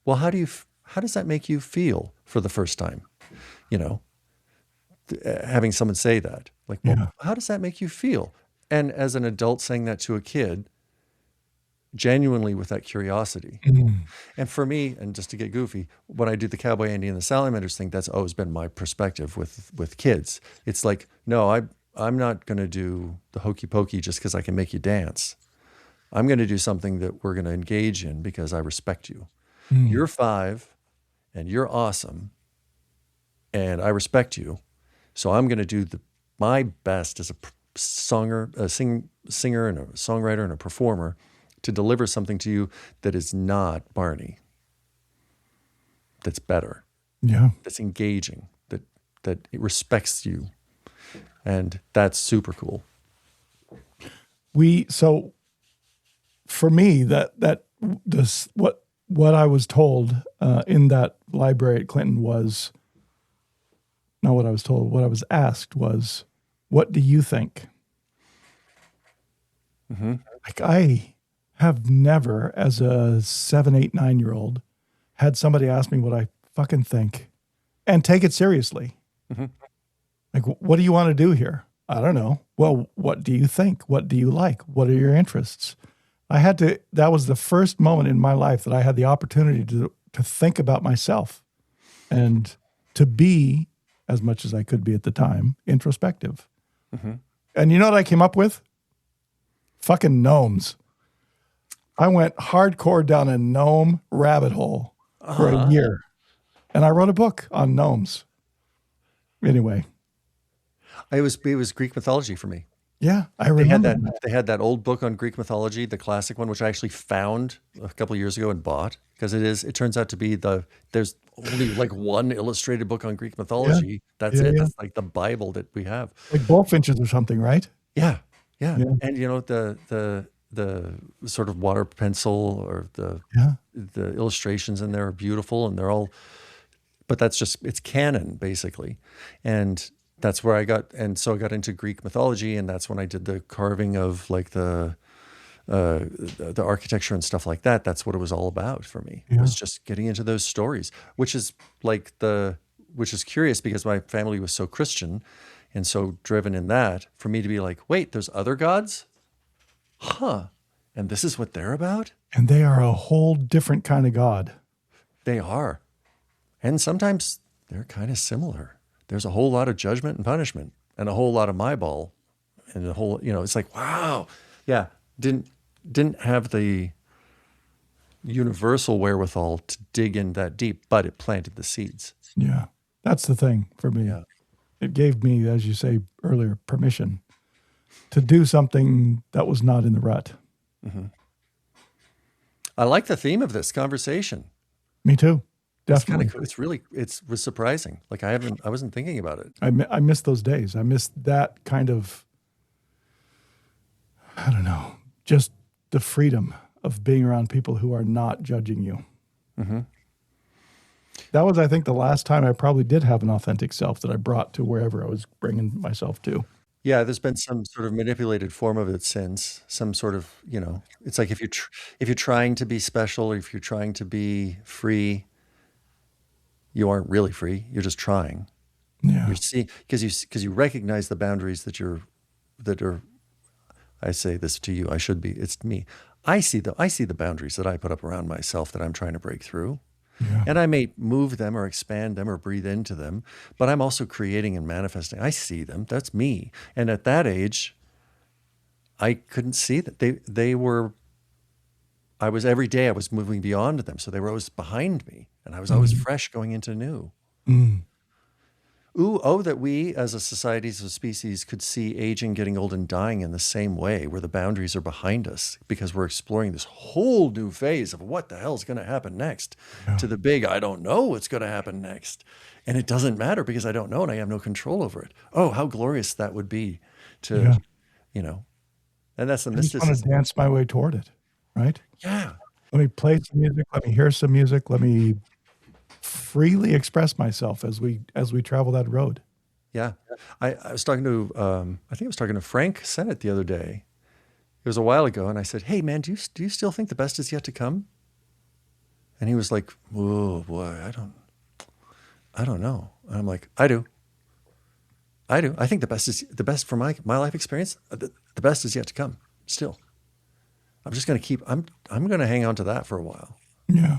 well, how does that make you feel for the first time? You know, having someone say that, like, well, Yeah. how does that make you feel? And as an adult saying that to a kid, genuinely with that curiosity. And for me, and just to get goofy, when I do the Cowboy Andy and the Salamanders thing, that's always been my perspective with kids. It's like, no, I'm not going to do the hokey pokey just because I can make you dance. I'm going to do something that we're going to engage in because I respect you. You're 5 and you're awesome and I respect you. So I'm going to do my best as a singer and a songwriter and a performer to deliver something to you that is not Barney, that's better, that's engaging, that it respects you. And that's super cool. So for me, what I was told in that library at Clinton was not what I was told. What I was asked was, what do you think? Like, I have never, as a 7, 8, 9-year-old, had somebody ask me what I fucking think and take it seriously. Like, what do you want to do here? I don't know. Well, what do you think? What do you like? What are your interests? That was the first moment in my life that I had the opportunity to think about myself and to be, as much as I could be at the time, introspective. And you know what I came up with? Fucking gnomes. I went hardcore down a gnome rabbit hole for a year. And I wrote a book on gnomes. Anyway. It was Greek mythology for me. Yeah, I remember. They had that old book on Greek mythology, the classic one, which I actually found a couple of years ago and bought because it turns out to be there's only like one illustrated book on Greek mythology. Yeah. That's it. Yeah. That's like the Bible that we have. Like bullfinches or something, right? Yeah. And you know, the sort of water pencil or the illustrations in there are beautiful and they're all, but it's canon basically. And that's where I got into Greek mythology, and that's when I did the carving of like the architecture and stuff like that. That's what it was all about for me. It was just getting into those stories, which is curious because my family was so Christian and so driven in that, for me to be like, wait, there's other gods? Huh. And this is what they're about? And they are a whole different kind of God. They are. And sometimes they're kind of similar. There's a whole lot of judgment and punishment and a whole lot of my ball and the whole, it's like, wow. Yeah. Didn't have the universal wherewithal to dig in that deep, but it planted the seeds. Yeah. That's the thing for me. Yeah. It gave me, as you say earlier, permission to do something that was not in the rut. I like the theme of this conversation. Me too. Definitely. It's kind of cool. It was surprising. Like I wasn't thinking about it. I miss those days. I miss that kind of, I don't know, just the freedom of being around people who are not judging you. That was, I think, the last time I probably did have an authentic self that I brought to wherever I was bringing myself to. Yeah, there's been some sort of manipulated form of it since. Some sort of, it's like if you're trying to be special or if you're trying to be free, you aren't really free. You're just trying. Yeah. Because you recognize the boundaries that are. I say this to you. It's me. I see the boundaries that I put up around myself that I'm trying to break through. Yeah. And I may move them or expand them or breathe into them, but I'm also creating and manifesting. I see them. That's me. And at that age, I couldn't see that every day I was moving beyond them. So they were always behind me and I was always fresh going into new. That we as a society, as a species, could see aging, getting old, and dying in the same way, where the boundaries are behind us because we're exploring this whole new phase of what the hell is going to happen next, to the big, I don't know what's going to happen next. And it doesn't matter because I don't know and I have no control over it. Oh, how glorious that would be to, and that's the I just want to mysticism. dance my way toward it, right? Yeah. Let me play some music. Let me hear some music. Let me freely express myself as we travel that road. Yeah. I was talking to, I think I was talking to Frank Sennett the other day. It was a while ago. And I said, hey, man, do you still think the best is yet to come? And he was like, whoa, boy, I don't know. And I'm like, I do. I think the best for my life experience. The best is yet to come still. I'm just going to I'm going to hang on to that for a while. Yeah.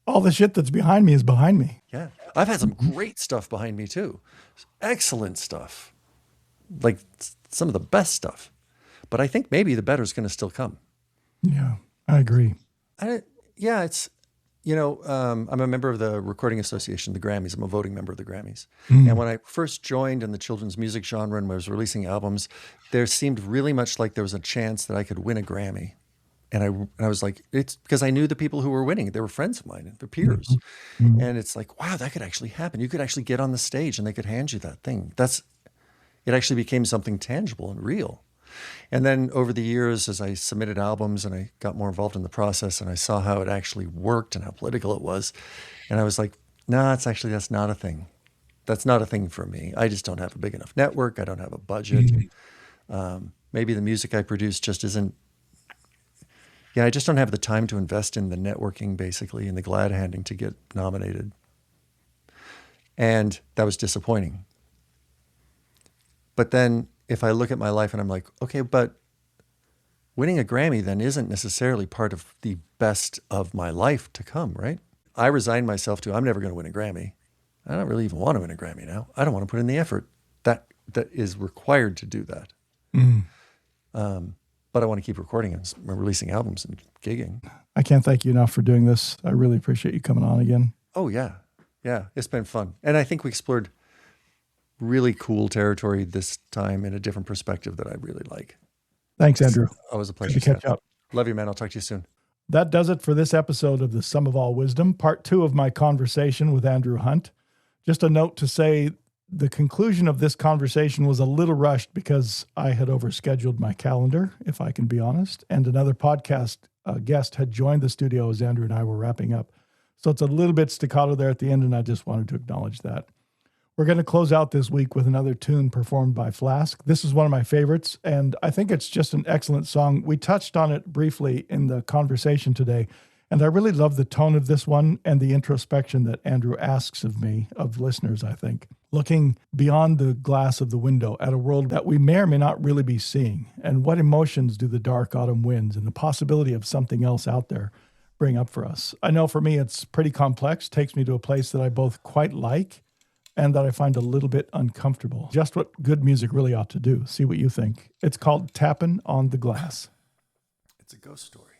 All the shit that's behind me is behind me. Yeah. I've had some great stuff behind me too. Excellent stuff. Like some of the best stuff. But I think maybe the better is going to still come. Yeah, I agree. It's, I'm a member of the Recording Association, the Grammys. I'm a voting member of the Grammys. And when I first joined in the children's music genre and I was releasing albums, there seemed really much like there was a chance that I could win a Grammy. And I was like, it's because I knew the people who were winning. They were friends of mine and their peers. And it's like, wow, that could actually happen. You could actually get on the stage and they could hand you that thing. It actually became something tangible and real. And then over the years, as I submitted albums and I got more involved in the process and I saw how it actually worked and how political it was, and I was like, no, that's not a thing. That's not a thing for me. I just don't have a big enough network. I don't have a budget. Maybe the music I produce just isn't. Yeah, I just don't have the time to invest in the networking, basically, and the glad handing to get nominated. And that was disappointing. But then if I look at my life and I'm like, okay, but winning a Grammy then isn't necessarily part of the best of my life to come, right? I resigned myself to, I'm never going to win a Grammy. I don't really even want to win a Grammy now. I don't want to put in the effort that is required to do that. But I want to keep recording and releasing albums and gigging. I can't thank you enough for doing this. I really appreciate you coming on again. Oh, yeah. Yeah, it's been fun. And I think we explored really cool territory this time in a different perspective that I really like. Thanks, Andrew. Always a pleasure. Good to catch up. Love you, man. I'll talk to you soon. That does it for this episode of The Sum of All Wisdom, part 2 of my conversation with Andrew Hunt. Just a note to say the conclusion of this conversation was a little rushed because I had overscheduled my calendar, if I can be honest, and another podcast guest had joined the studio as Andrew and I were wrapping up. So it's a little bit staccato there at the end, and I just wanted to acknowledge that. We're going to close out this week with another tune performed by Flask. This is one of my favorites, and I think it's just an excellent song. We touched on it briefly in the conversation today, and I really love the tone of this one and the introspection that Andrew asks of me, of listeners, I think. Looking beyond the glass of the window at a world that we may or may not really be seeing, and what emotions do the dark autumn winds and the possibility of something else out there bring up for us? I know for me it's pretty complex, takes me to a place that I both quite like and that I find a little bit uncomfortable. Just what good music really ought to do. See what you think. It's called Tappin' on the Glass. It's a ghost story.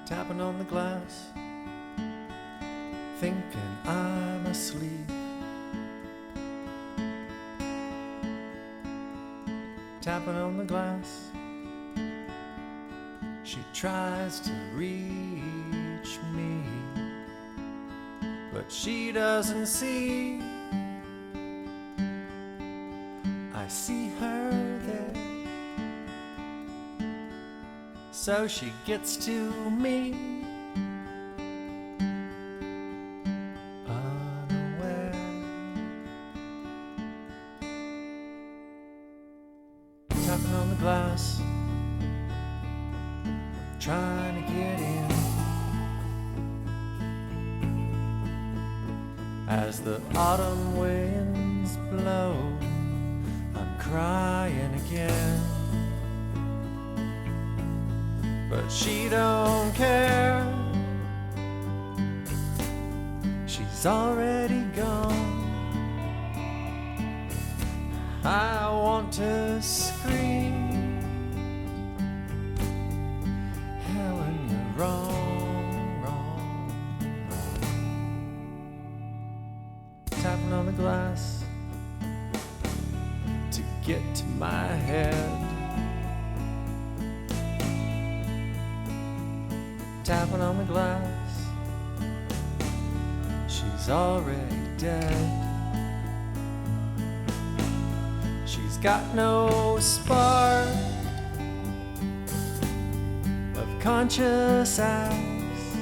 Tapping on the glass, thinking I'm asleep. Tapping on the glass, she tries to reach me, but she doesn't see. I see her there, so she gets to me unaware. Tapping on the glass, trying to get in. As the autumn winds blow, I'm crying again. But she don't care, she's already gone. I want to scream, head, tapping on the glass. She's already dead. She's got no spark of conscious acts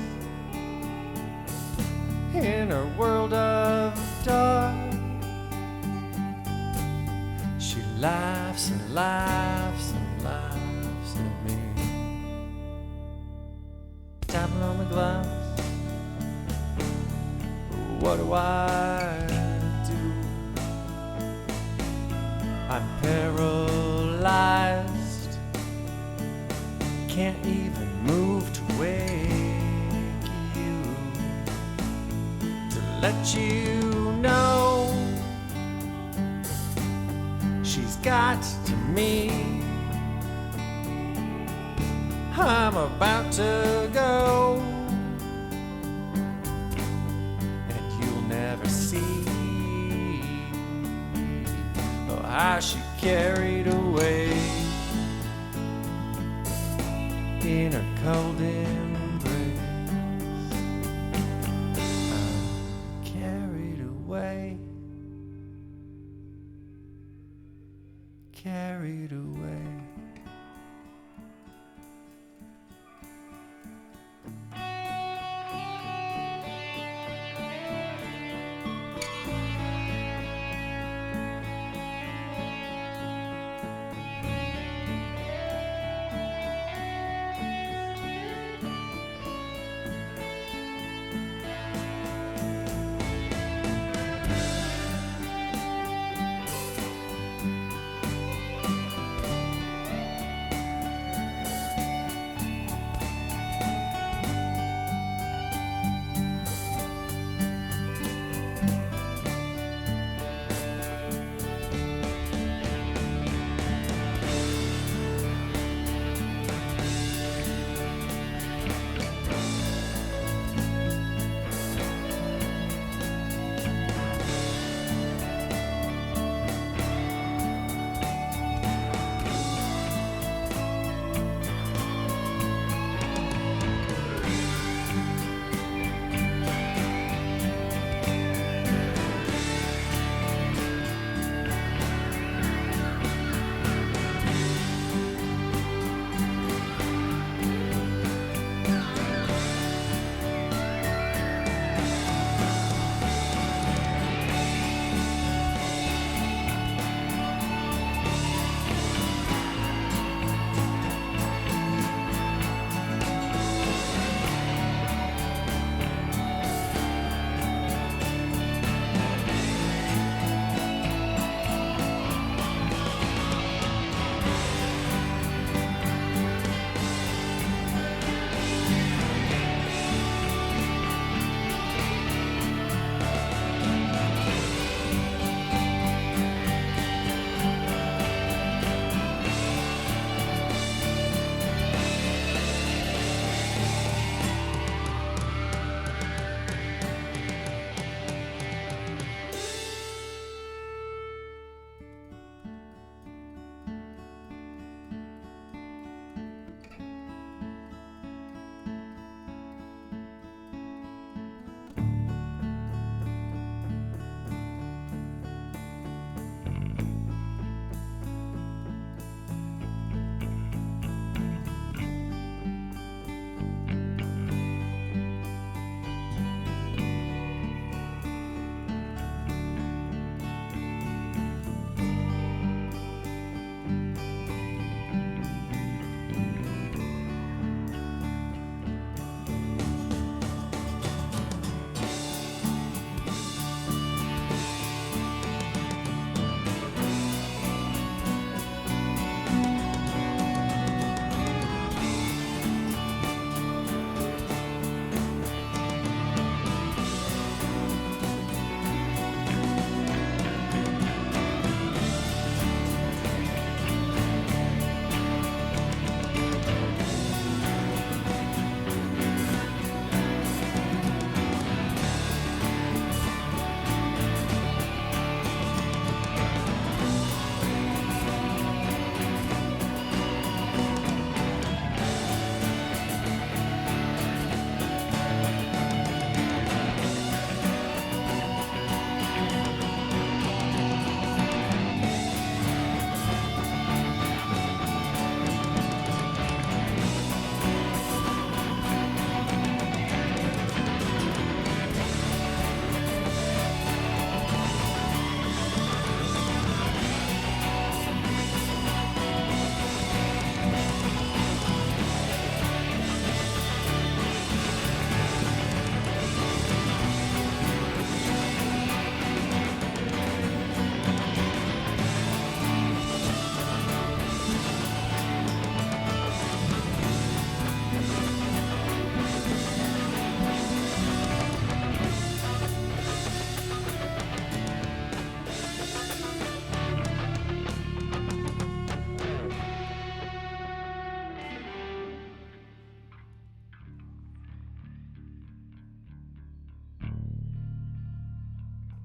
in her world of dark. She laughs and laughs and laughs at me, tapping on the glass. What do I do? I'm paralyzed, can't even move to wake you, to let you know she's got to me. I'm about to go, and you'll never see how she carried away in her cold embrace. I'm carried away, carried away.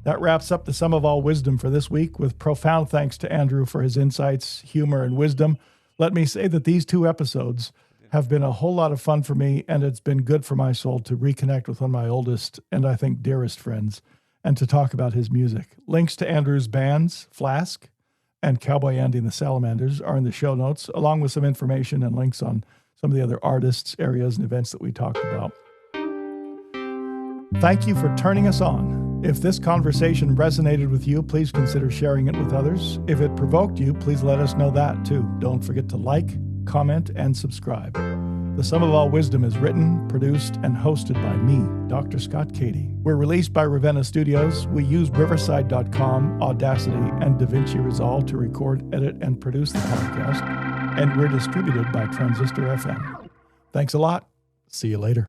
That wraps up the Sum of All Wisdom for this week, with profound thanks to Andrew for his insights, humor, and wisdom. Let me say that these 2 episodes have been a whole lot of fun for me, and it's been good for my soul to reconnect with one of my oldest and I think dearest friends and to talk about his music. Links to Andrew's bands, Flask and Cowboy Andy and the Salamanders, are in the show notes, along with some information and links on some of the other artists, areas, and events that we talked about. Thank you for turning us on. If this conversation resonated with you, please consider sharing it with others. If it provoked you, please let us know that too. Don't forget to like, comment, and subscribe. The Sum of All Wisdom is written, produced, and hosted by me, Dr. Scott Cady. We're released by Ravenna Studios. We use Riverside.com, Audacity, and DaVinci Resolve to record, edit, and produce the podcast. And we're distributed by Transistor FM. Thanks a lot. See you later.